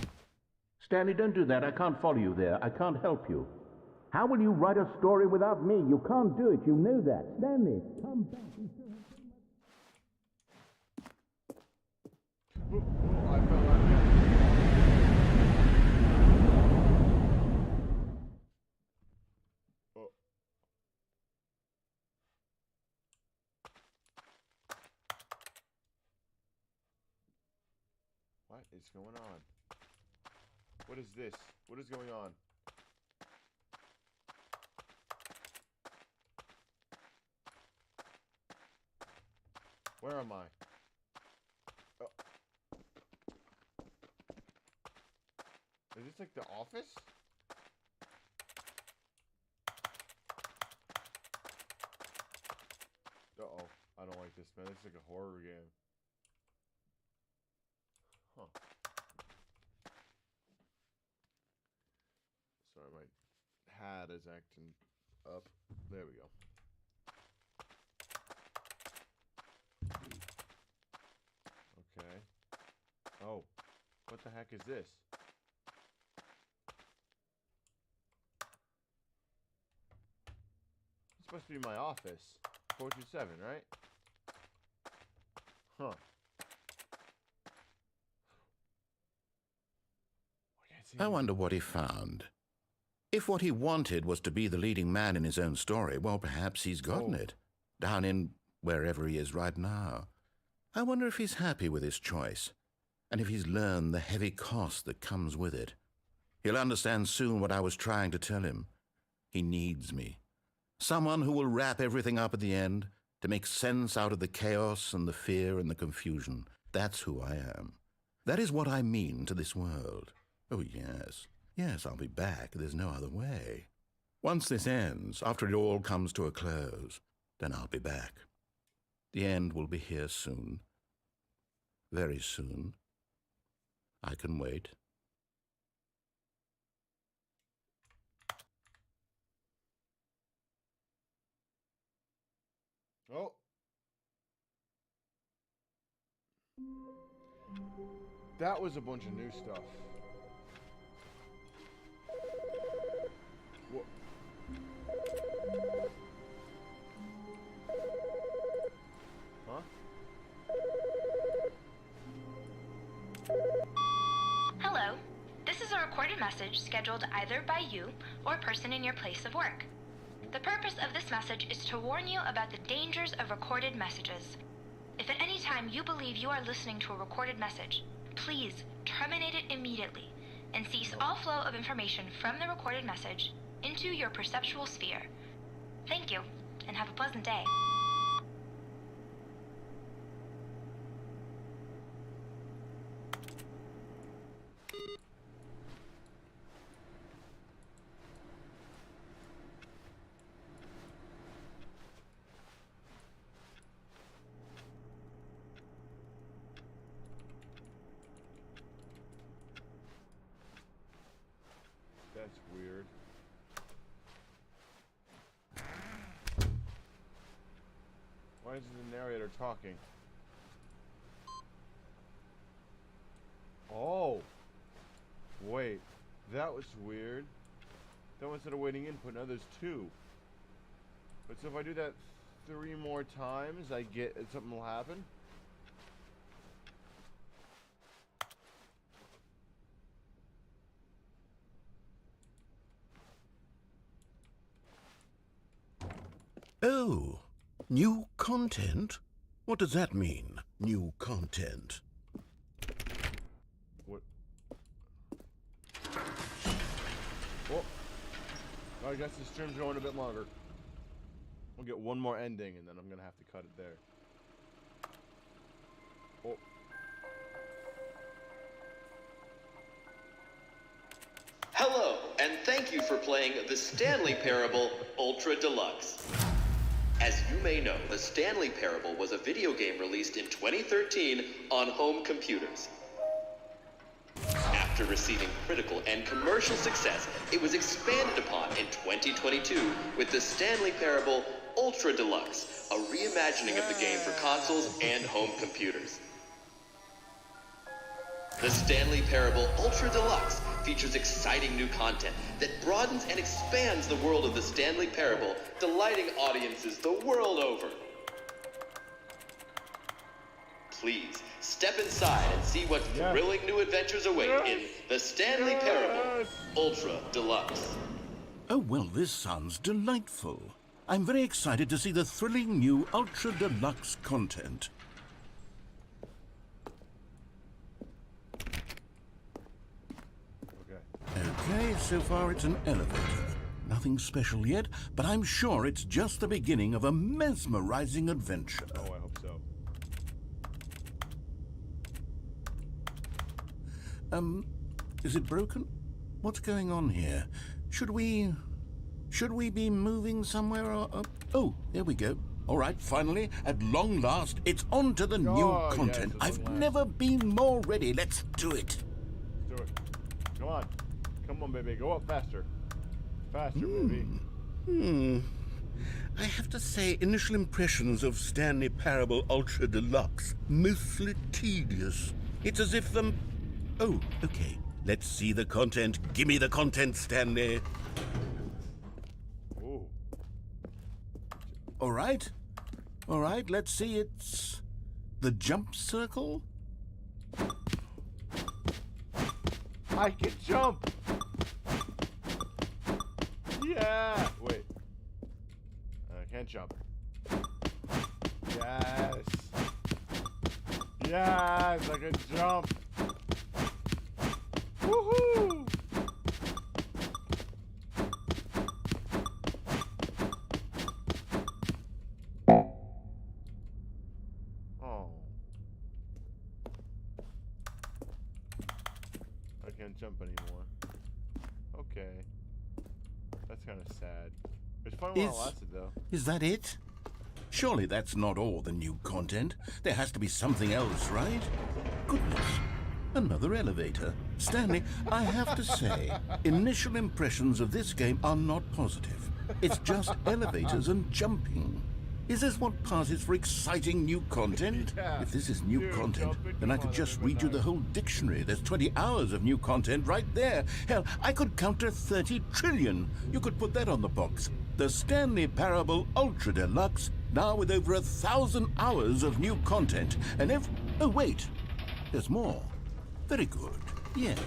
S1: it.
S2: Stanley, don't do that. I can't follow you there. I can't help you. How will you write a story without me? You can't do it. You know that. Stanley, come back.
S1: I fell out again. What? What is going on? What is this? What is going on? Where am I? Oh. Is this like the office? Uh-oh. I don't like this, man. This is like a horror game. Huh. Sorry, my hat is acting up. There we go. Okay. Oh. What the heck is this? It's supposed to be my office. 427, right? Huh.
S2: I wonder what he found. If what he wanted was to be the leading man in his own story, well, perhaps he's gotten it. Down in wherever he is right now. I wonder if he's happy with his choice, and if he's learned the heavy cost that comes with it. He'll understand soon what I was trying to tell him. He needs me. Someone who will wrap everything up at the end, to make sense out of the chaos and the fear and the confusion. That's who I am. That is what I mean to this world. Oh, yes. Yes, I'll be back. There's no other way. Once this ends, after it all comes to a close, then I'll be back. The end will be here soon. Very soon. I can wait.
S1: Oh. That was a bunch of new stuff. What? Huh?
S3: Hello. This is a recorded message scheduled either by you or a person in your place of work. The purpose of this message is to warn you about the dangers of recorded messages. If at any time you believe you are listening to a recorded message, please terminate it immediately and cease all flow of information from the recorded message into your perceptual sphere. Thank you, and have a pleasant day.
S1: That's weird. Why is the narrator talking? Oh! Wait, that was weird. That one said a waiting input, now there's two. But so if I do that 3 more times, I get something will happen?
S2: Oh, new content? What does that mean, new content?
S1: What? Well, I guess the stream's going a bit longer. We'll get one more ending and then I'm gonna have to cut it there. Oh.
S4: Hello, and thank you for playing the Stanley Parable Ultra Deluxe. As you may know, the Stanley Parable was a video game released in 2013 on home computers. After receiving critical and commercial success, it was expanded upon in 2022 with the Stanley Parable Ultra Deluxe, a reimagining of the game for consoles and home computers. The Stanley Parable Ultra Deluxe features exciting new content that broadens and expands the world of the Stanley Parable, delighting audiences the world over. Please, step inside and see what thrilling new adventures await in the Stanley Parable Ultra Deluxe.
S2: Oh, well, this sounds delightful. I'm very excited to see the thrilling new Ultra Deluxe content. Okay, so far it's an elevator. Nothing special yet, but I'm sure it's just the beginning of a mesmerizing adventure.
S1: Oh, I hope so.
S2: Is it broken? What's going on here? Should we be moving somewhere or... Oh, there we go. All right, finally, at long last, it's on to the new content.
S1: Yes,
S2: I've never been more ready. Let's do it.
S1: Let's do it. Come on. Come on, baby. Go up faster. Faster, baby.
S2: I have to say, initial impressions of Stanley Parable Ultra Deluxe, mostly tedious. It's as if Oh, okay. Let's see the content. Give me the content, Stanley.
S1: Ooh.
S2: All right, let's see. It's the jump circle.
S1: I can jump. Yeah. Wait. I can't jump. Yes. Yes, I can jump. Woohoo! Oh. I can't jump anymore. Okay. That's kind of sad. It's fun while it lasted, though.
S2: Is that it? Surely that's not all the new content. There has to be something else, right? Goodness. Another elevator. Stanley, I have to say, initial impressions of this game are not positive. It's just elevators and jumping. Is this what passes for exciting new content?
S1: Yeah.
S2: If this is new content, then I could just read you the whole dictionary. There's 20 hours of new content right there. Hell, I could count to 30 trillion. You could put that on the box. The Stanley Parable Ultra Deluxe, now with over 1,000 hours of new content. And oh wait, there's more. Very good. Yes.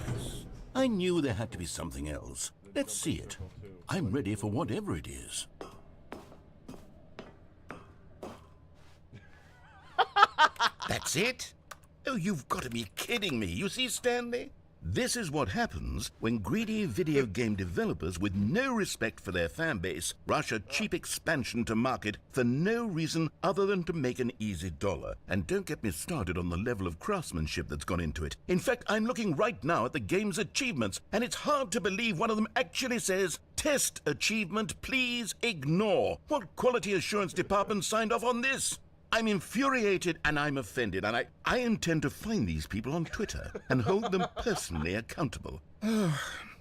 S2: I knew there had to be something else. Let's see it. I'm ready for whatever it is. That's it? Oh, you've got to be kidding me. You see, Stanley? This is what happens when greedy video game developers with no respect for their fan base rush a cheap expansion to market for no reason other than to make an easy dollar. And don't get me started on the level of craftsmanship that's gone into it. In fact, I'm looking right now at the game's achievements, and it's hard to believe one of them actually says, "Test achievement, please ignore." What quality assurance department signed off on this? I'm infuriated and I'm offended, and I intend to find these people on Twitter and hold them personally accountable.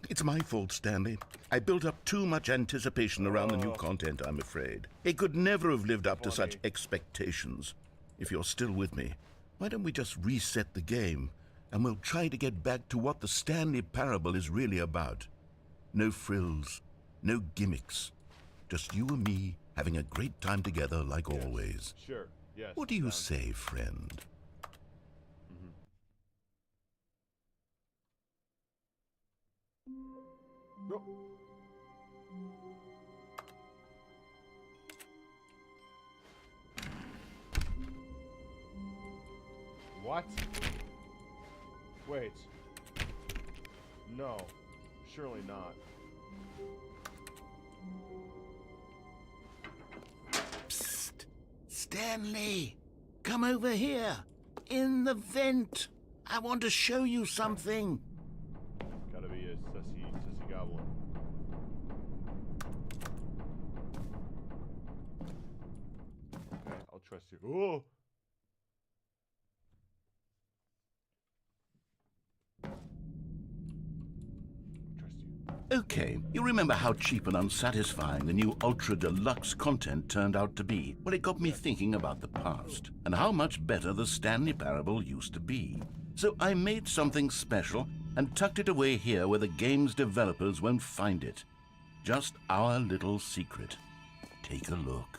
S2: It's my fault, Stanley. I built up too much anticipation around the new content, I'm afraid. It could never have lived up to such expectations. If you're still with me, why don't we just reset the game and we'll try to get back to what the Stanley Parable is really about. No frills, no gimmicks. Just you and me having a great time together like always.
S1: Sure. Yes.
S2: What do you say, friend?
S1: No. What? Wait. No. Surely not.
S2: Stanley, come over here. In the vent. I want to show you something.
S1: Gotta be a sussy goblin. Okay, I'll trust you. Oh!
S2: Okay, you remember how cheap and unsatisfying the new Ultra Deluxe content turned out to be? Well, it got me thinking about the past and how much better the Stanley Parable used to be. So I made something special and tucked it away here where the game's developers won't find it. Just our little secret. Take a look.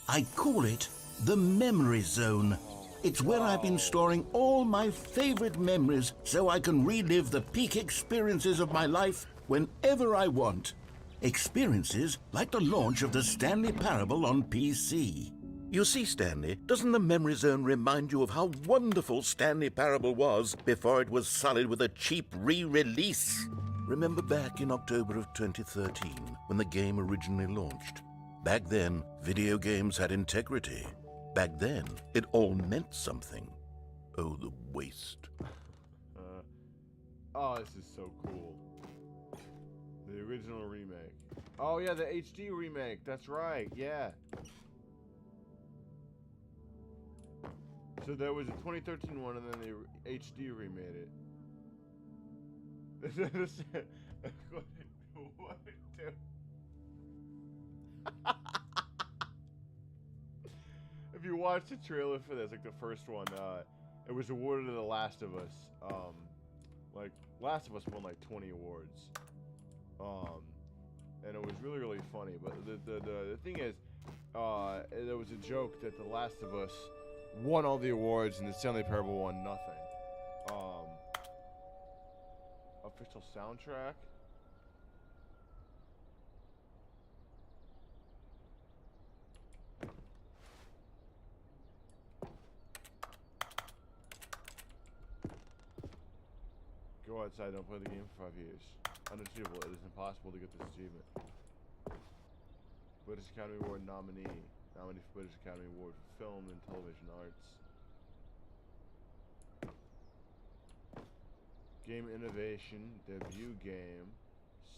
S2: I call it the Memory Zone. It's where I've been storing all my favorite memories so I can relive the peak experiences of my life whenever I want. Experiences like the launch of the Stanley Parable on PC. You see, Stanley, doesn't the Memory Zone remind you of how wonderful Stanley Parable was before it was sullied with a cheap re-release? Remember back in October of 2013 when the game originally launched? Back then, video games had integrity. Back then, it all meant something. Oh, the waste.
S1: Oh, this is so cool. The original remake. Oh yeah, the HD remake. That's right. Yeah. So there was a 2013 one, and then they HD remade it. What? If you watch the trailer for this, like the first one, it was awarded to The Last of Us. Like Last of Us won like 20 awards. And it was really, really funny. But the thing is, there was a joke that The Last of Us won all the awards and the Stanley Parable won nothing. Official soundtrack. Go outside, don't play the game for 5 years. Unachievable, it is impossible to get this achievement. British Academy Award nominee. Nominee for British Academy Award for Film and Television Arts. Game Innovation, Debut Game,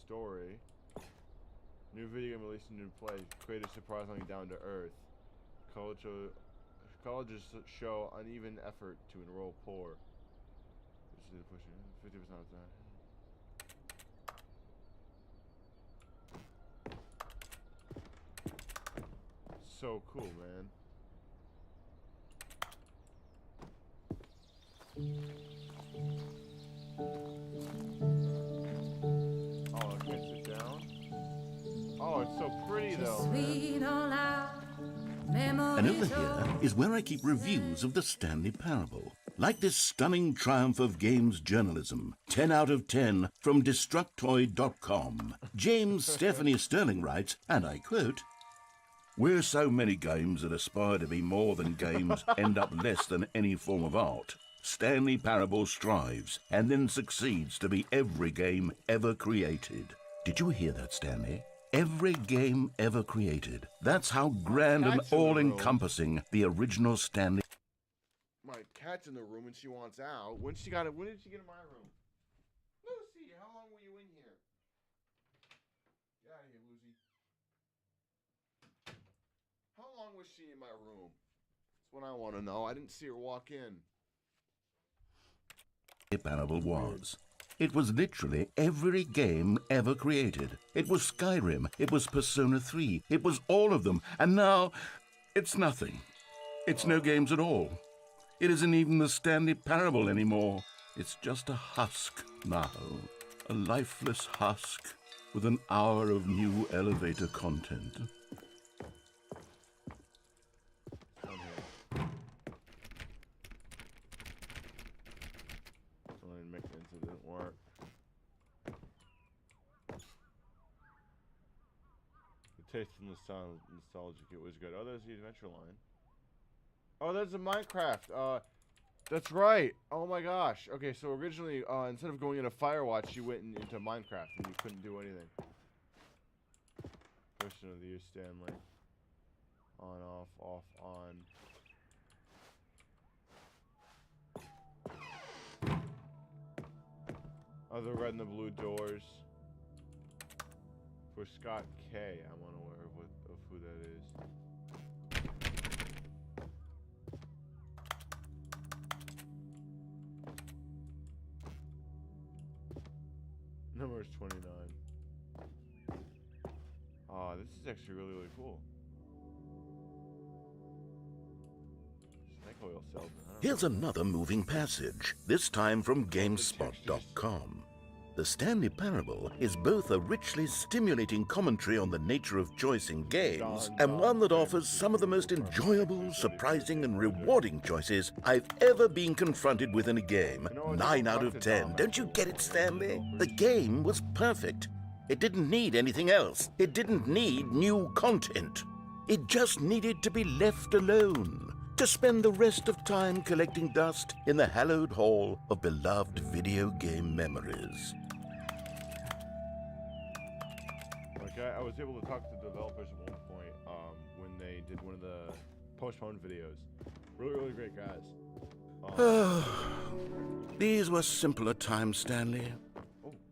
S1: Story. New video game released in new play. Created surprisingly down to earth. Colleges show uneven effort to enroll poor. 50% of the time. So cool, man. Oh, I can't sit down. Oh, it's so pretty though, man.
S2: And over here is where I keep reviews of the Stanley Parable. Like this stunning triumph of games journalism, 10 out of 10 from Destructoid.com. James Stephanie Sterling writes, and I quote, "Where so many games that aspire to be more than games end up less than any form of art, Stanley Parable strives and then succeeds to be every game ever created." Did you hear that, Stanley? Every game ever created. That's how grand and all-encompassing the original Stanley...
S1: My cat's in the room and she wants out. When did she get in my room? Lucy, how long were you in here? Get out of here, Lucy. How long was she in my room? That's what I want to know. I didn't see her walk in.
S2: Parable was. It was literally every game ever created. It was Skyrim. It was Persona 3. It was all of them. And now, it's nothing. It's no games at all. It isn't even the Stanley Parable anymore. It's just a husk now. A lifeless husk with an hour of new elevator content.
S1: Taste from the nostalgic, it was good. Oh, there's the adventure line. Oh, there's a Minecraft. That's right. Oh my gosh. Okay, so originally, instead of going into Firewatch, you went into Minecraft and you couldn't do anything. Question of the year, Stanley. On, off, on. Oh, the red and the blue doors. For Scott K, I'm unaware of who that is. Number is 29. Oh, this is actually really, really cool. Snake oil salesman.
S2: Here's another moving passage, this time from GameSpot.com. The Stanley Parable is both a richly stimulating commentary on the nature of choice in games and one that offers some of the most enjoyable, surprising, and rewarding choices I've ever been confronted with in a game. 9 out of 10. Don't you get it, Stanley? The game was perfect. It didn't need anything else. It didn't need new content. It just needed to be left alone, to spend the rest of time collecting dust in the hallowed hall of beloved video game memories.
S1: I was able to talk to the developers at one point when they did one of the postponed videos. Really great guys.
S2: These were simpler times, Stanley.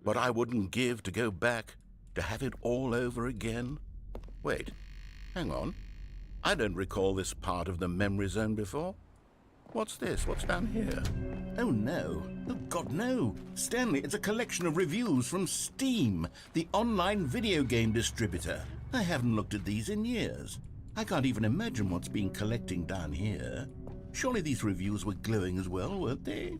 S2: What I wouldn't give to go back, to have it all over again. Wait, hang on. I don't recall this part of the memory zone before. What's this? What's down here? Oh, no. Oh, God, no. Stanley, it's a collection of reviews from Steam, the online video game distributor. I haven't looked at these in years. I can't even imagine what's been collecting down here. Surely these reviews were glowing as well, weren't they?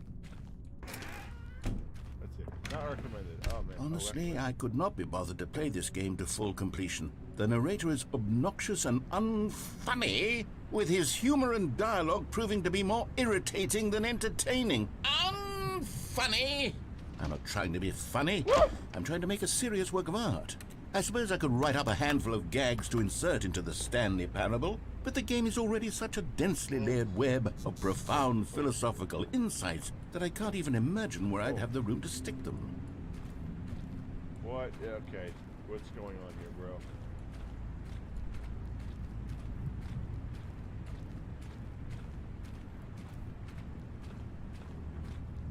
S1: That's it. Not recommended. Oh, man.
S2: Honestly, I could not be bothered to play this game to full completion. The narrator is obnoxious and unfunny, with his humor and dialogue proving to be more irritating than entertaining. Unfunny! I'm not trying to be funny. I'm trying to make a serious work of art. I suppose I could write up a handful of gags to insert into the Stanley Parable, but the game is already such a densely layered web of profound philosophical insights that I can't even imagine where I'd have the room to stick them.
S1: What? Yeah, okay. What's going on here, bro?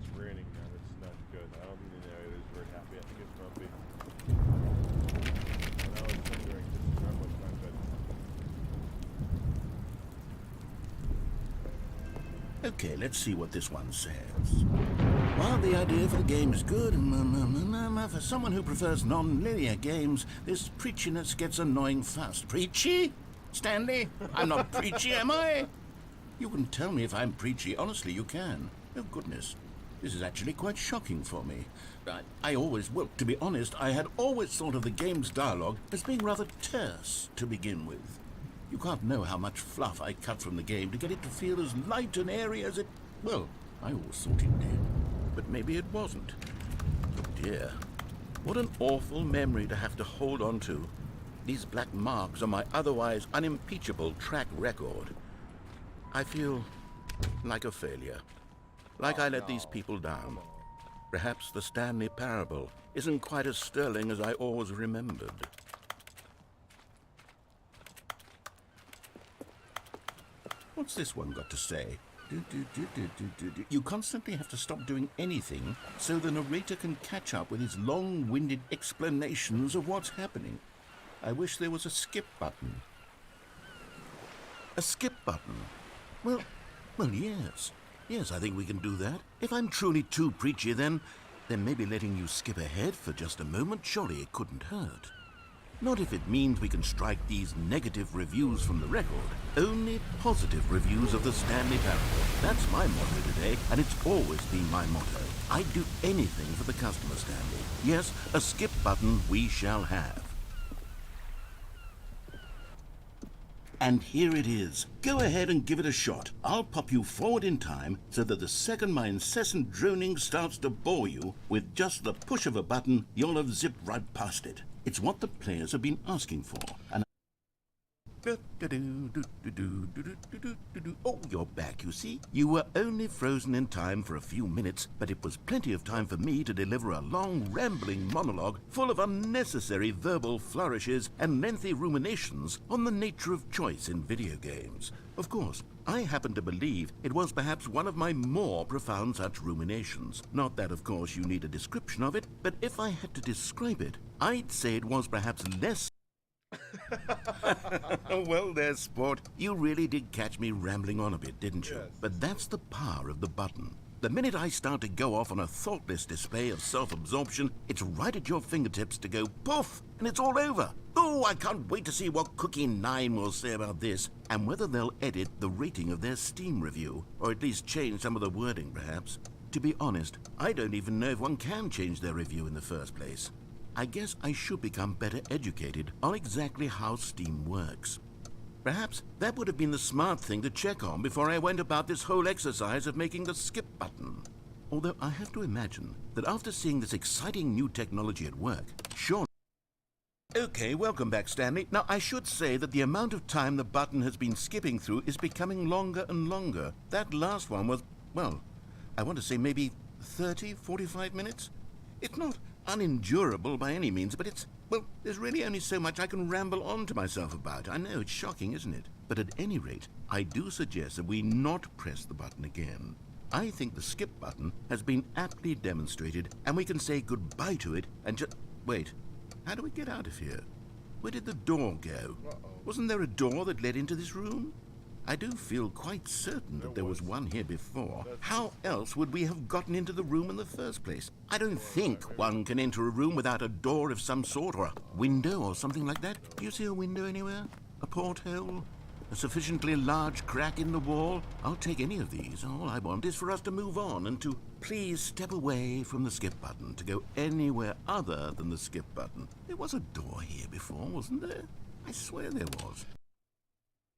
S1: It's raining now. That's not good. I don't think the narrator is very happy. I think it's grumpy. And I was wondering, this is not much not good.
S2: Okay, let's see what this one says. While the idea for the game is good, for someone who prefers non-linear games, this preachiness gets annoying fast. Preachy? Stanley? I'm not preachy, am I? You can tell me if I'm preachy. Honestly, you can. Oh, goodness. This is actually quite shocking for me. Well, to be honest, I had always thought of the game's dialogue as being rather terse to begin with. You can't know how much fluff I cut from the game to get it to feel as light and airy as it... Well, I always thought it did. But maybe it wasn't. Oh dear. What an awful memory to have to hold on to. These black marks on my otherwise unimpeachable track record. I feel like a failure. Like I let these people down. Perhaps the Stanley Parable isn't quite as sterling as I always remembered. What's this one got to say? You constantly have to stop doing anything so the narrator can catch up with his long-winded explanations of what's happening. I wish there was a skip button. A skip button? Well, yes. Yes, I think we can do that. If I'm truly too preachy, then maybe letting you skip ahead for just a moment, surely it couldn't hurt. Not if it means we can strike these negative reviews from the record. Only positive reviews of the Stanley Parable. That's my motto today, and it's always been my motto. I'd do anything for the customer, Stanley. Yes, a skip button we shall have. And here it is. Go ahead and give it a shot. I'll pop you forward in time so that the second my incessant droning starts to bore you, with just the push of a button, you'll have zipped right past it. It's what the players have been asking for, and... Oh, you're back, you see? You were only frozen in time for a few minutes, but it was plenty of time for me to deliver a long, rambling monologue full of unnecessary verbal flourishes and lengthy ruminations on the nature of choice in video games. Of course, I happen to believe it was perhaps one of my more profound such ruminations. Not that, of course, you need a description of it, but if I had to describe it, I'd say it was perhaps less... Well there, sport. You really did catch me rambling on a bit, didn't you? Yes. But that's the power of the button. The minute I start to go off on a thoughtless display of self-absorption, it's right at your fingertips to go poof, and it's all over. Oh, I can't wait to see what Cookie 9 will say about this, and whether they'll edit the rating of their Steam review, or at least change some of the wording, perhaps. To be honest, I don't even know if one can change their review in the first place. I guess I should become better educated on exactly how Steam works. Perhaps that would have been the smart thing to check on before I went about this whole exercise of making the skip button. Although I have to imagine that after seeing this exciting new technology at work, sure... Okay, welcome back, Stanley. Now, I should say that the amount of time the button has been skipping through is becoming longer and longer. That last one was, well, I want to say maybe 30, 45 minutes? It's not unendurable by any means, but Well, there's really only so much I can ramble on to myself about. I know, it's shocking, isn't it? But at any rate, I do suggest that we not press the button again. I think the skip button has been aptly demonstrated, and we can say goodbye to it and just... Wait, how do we get out of here? Where did the door go? Wasn't there a door that led into this room? I do feel quite certain that there was one here before. How else would we have gotten into the room in the first place? I don't think one can enter a room without a door of some sort, or a window or something like that. Do you see a window anywhere? A porthole? A sufficiently large crack in the wall? I'll take any of these. All I want is for us to move on and to please step away from the skip button, to go anywhere other than the skip button. There was a door here before, wasn't there? I swear there was.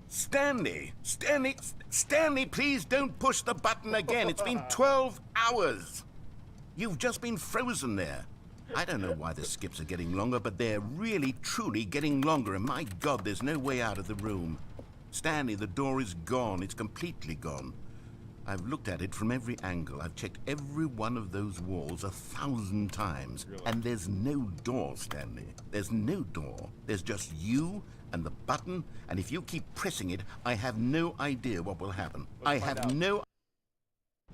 S2: Stanley! Stanley, please don't push the button again. It's been 12 hours. You've just been frozen there. I don't know why the skips are getting longer, but they're really, truly getting longer, and my God, there's no way out of the room. Stanley, the door is gone. It's completely gone. I've looked at it from every angle. I've checked every one of those walls 1,000 times. Really? And there's no door, Stanley. There's no door. There's just you and the button, and if you keep pressing it, I have no idea what will happen. I have no...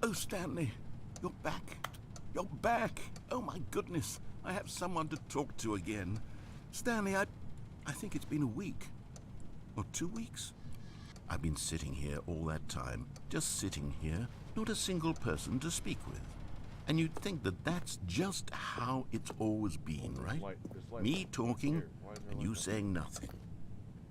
S2: Oh, Stanley, you're back. You're back. Oh, my goodness. I have someone to talk to again. Stanley, I think it's been a week. Or 2 weeks. I've been sitting here all that time, just sitting here, not a single person to speak with. And you'd think that that's just how it's always been, right? Me talking and you saying nothing.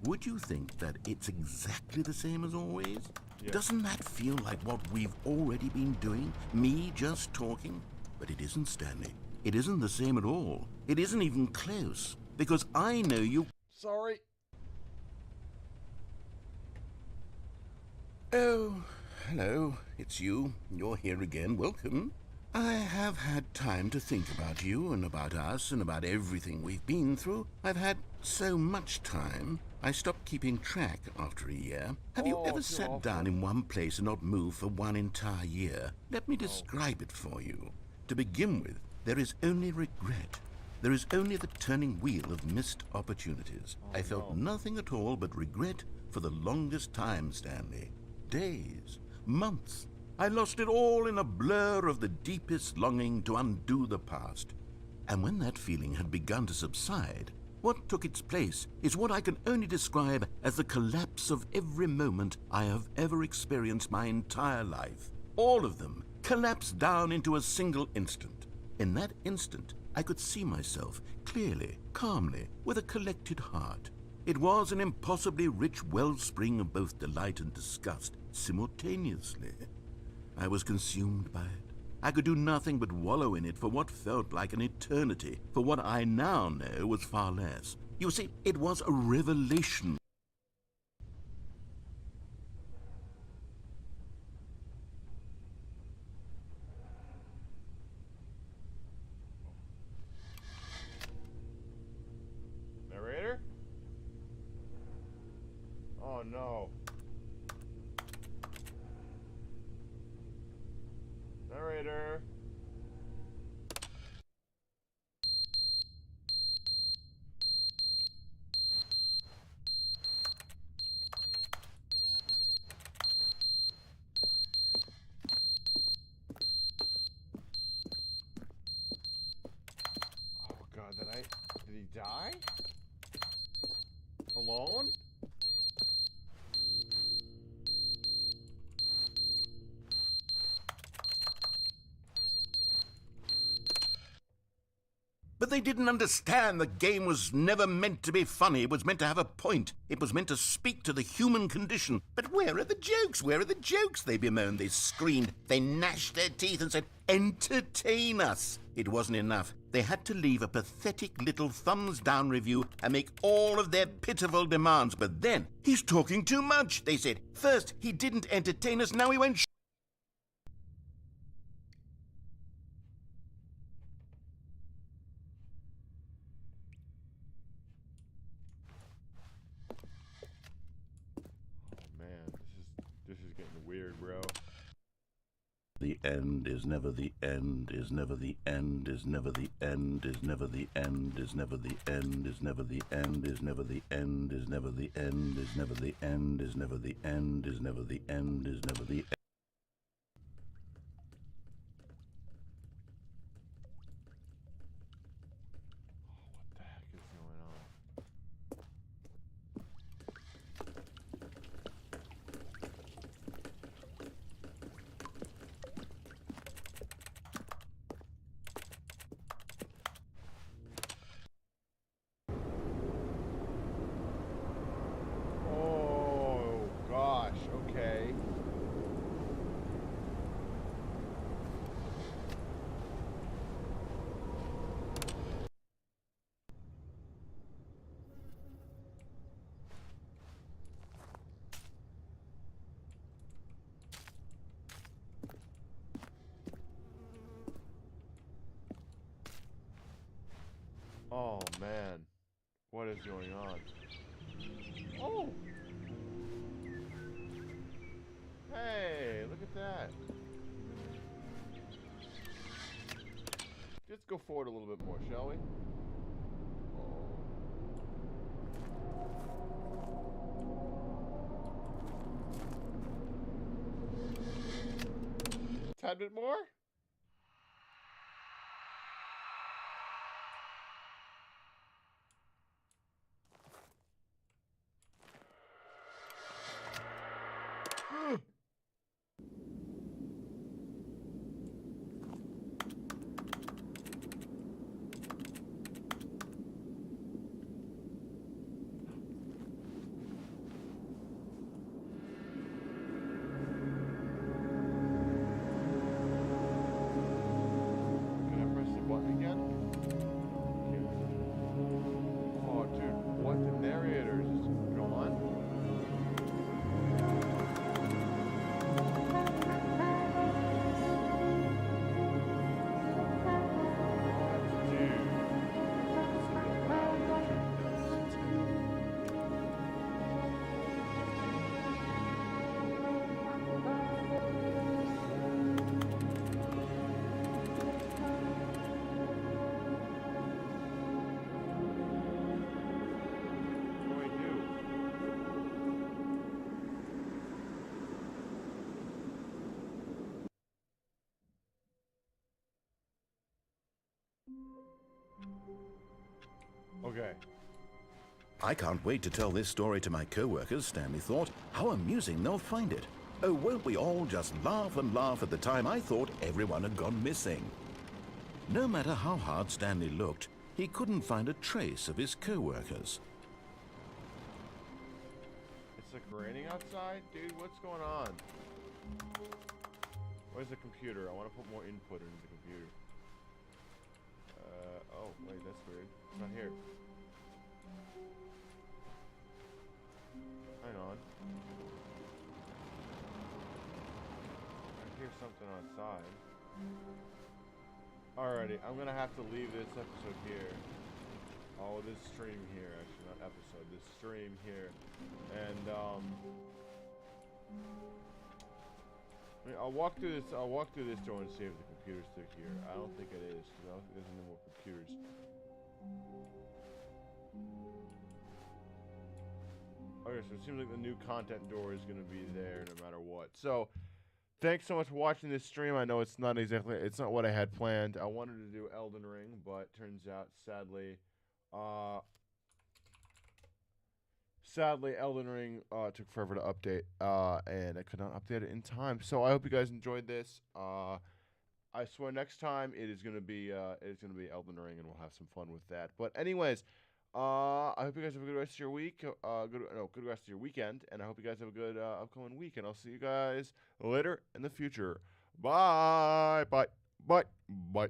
S2: Would you think that it's exactly the same as always? Yeah. Doesn't that feel like what we've already been doing? Me just talking? But it isn't, Stanley. It isn't the same at all. It isn't even close. Because I know you...
S1: Sorry.
S2: Oh, hello. It's you. You're here again. Welcome. I have had time to think about you and about us and about everything we've been through. I've had so much time. I stopped keeping track after a year. Have you ever sat down in one place and not moved for one entire year? Let me describe it for you. To begin with, there is only regret. There is only the turning wheel of missed opportunities. I felt nothing at all but regret for the longest time, Stanley. Days, months. I lost it all in a blur of the deepest longing to undo the past. And when that feeling had begun to subside, what took its place is what I can only describe as the collapse of every moment I have ever experienced my entire life. All of them collapsed down into a single instant. In that instant, I could see myself clearly, calmly, with a collected heart. It was an impossibly rich wellspring of both delight and disgust simultaneously. I was consumed by it. I could do nothing but wallow in it for what felt like an eternity, for what I now know was far less. You see, it was a revelation.
S1: Narrator? Oh no. Narrator. Oh god, did he die? Alone?
S2: But they didn't understand the game was never meant to be funny. It was meant to have a point. It was meant to speak to the human condition. But where are the jokes? Where are the jokes? They bemoaned, they screamed, they gnashed their teeth and said, entertain us. It wasn't enough. They had to leave a pathetic little thumbs-down review and make all of their pitiful demands. But then, he's talking too much, they said. First, he didn't entertain us, now he went
S1: Man, this is getting weird, bro.
S2: the the end, is never the end, is never the end, is never the end, is never the end, is never the end, is never the end, is never the end, is never the end, is never the end, is never the end, is never the end, is never the end.
S1: What the heck is going on? Oh gosh, okay. Oh man, what is going on? Oh! Hey, look at that. Let's go forward a little bit more, shall we? Oh. Tad bit more? Can I press the button again? Oh, dude, what? The narrator is just gone? Okay.
S2: I can't wait to tell this story to my co-workers, Stanley thought. How amusing they'll find it. Oh, won't we all just laugh and laugh at the time I thought everyone had gone missing. No matter how hard Stanley looked, he couldn't find a trace of his co-workers.
S1: It's like raining outside? Dude, what's going on? Where's the computer? I want to put more input into the computer. Oh, wait, that's weird. It's not here. Hang on. I hear something outside. Alrighty, I'm gonna have to leave this episode here. Oh, this stream here, actually, not episode, this stream here. And, I mean, I'll walk through this door and see if the computer's still here. I don't think it is, because I don't think there's any more computers. Okay, so it seems like the new content door is going to be there no matter what. So, thanks so much for watching this stream. I know it's not what I had planned. I wanted to do Elden Ring, but turns out, sadly, Elden Ring took forever to update, and I could not update it in time. So I hope you guys enjoyed this. I swear next time it is gonna be Elden Ring, and we'll have some fun with that. But anyways, I hope you guys have a good rest of your week. Good rest of your weekend, and I hope you guys have a good upcoming week. And I'll see you guys later in the future. Bye, bye, bye, bye.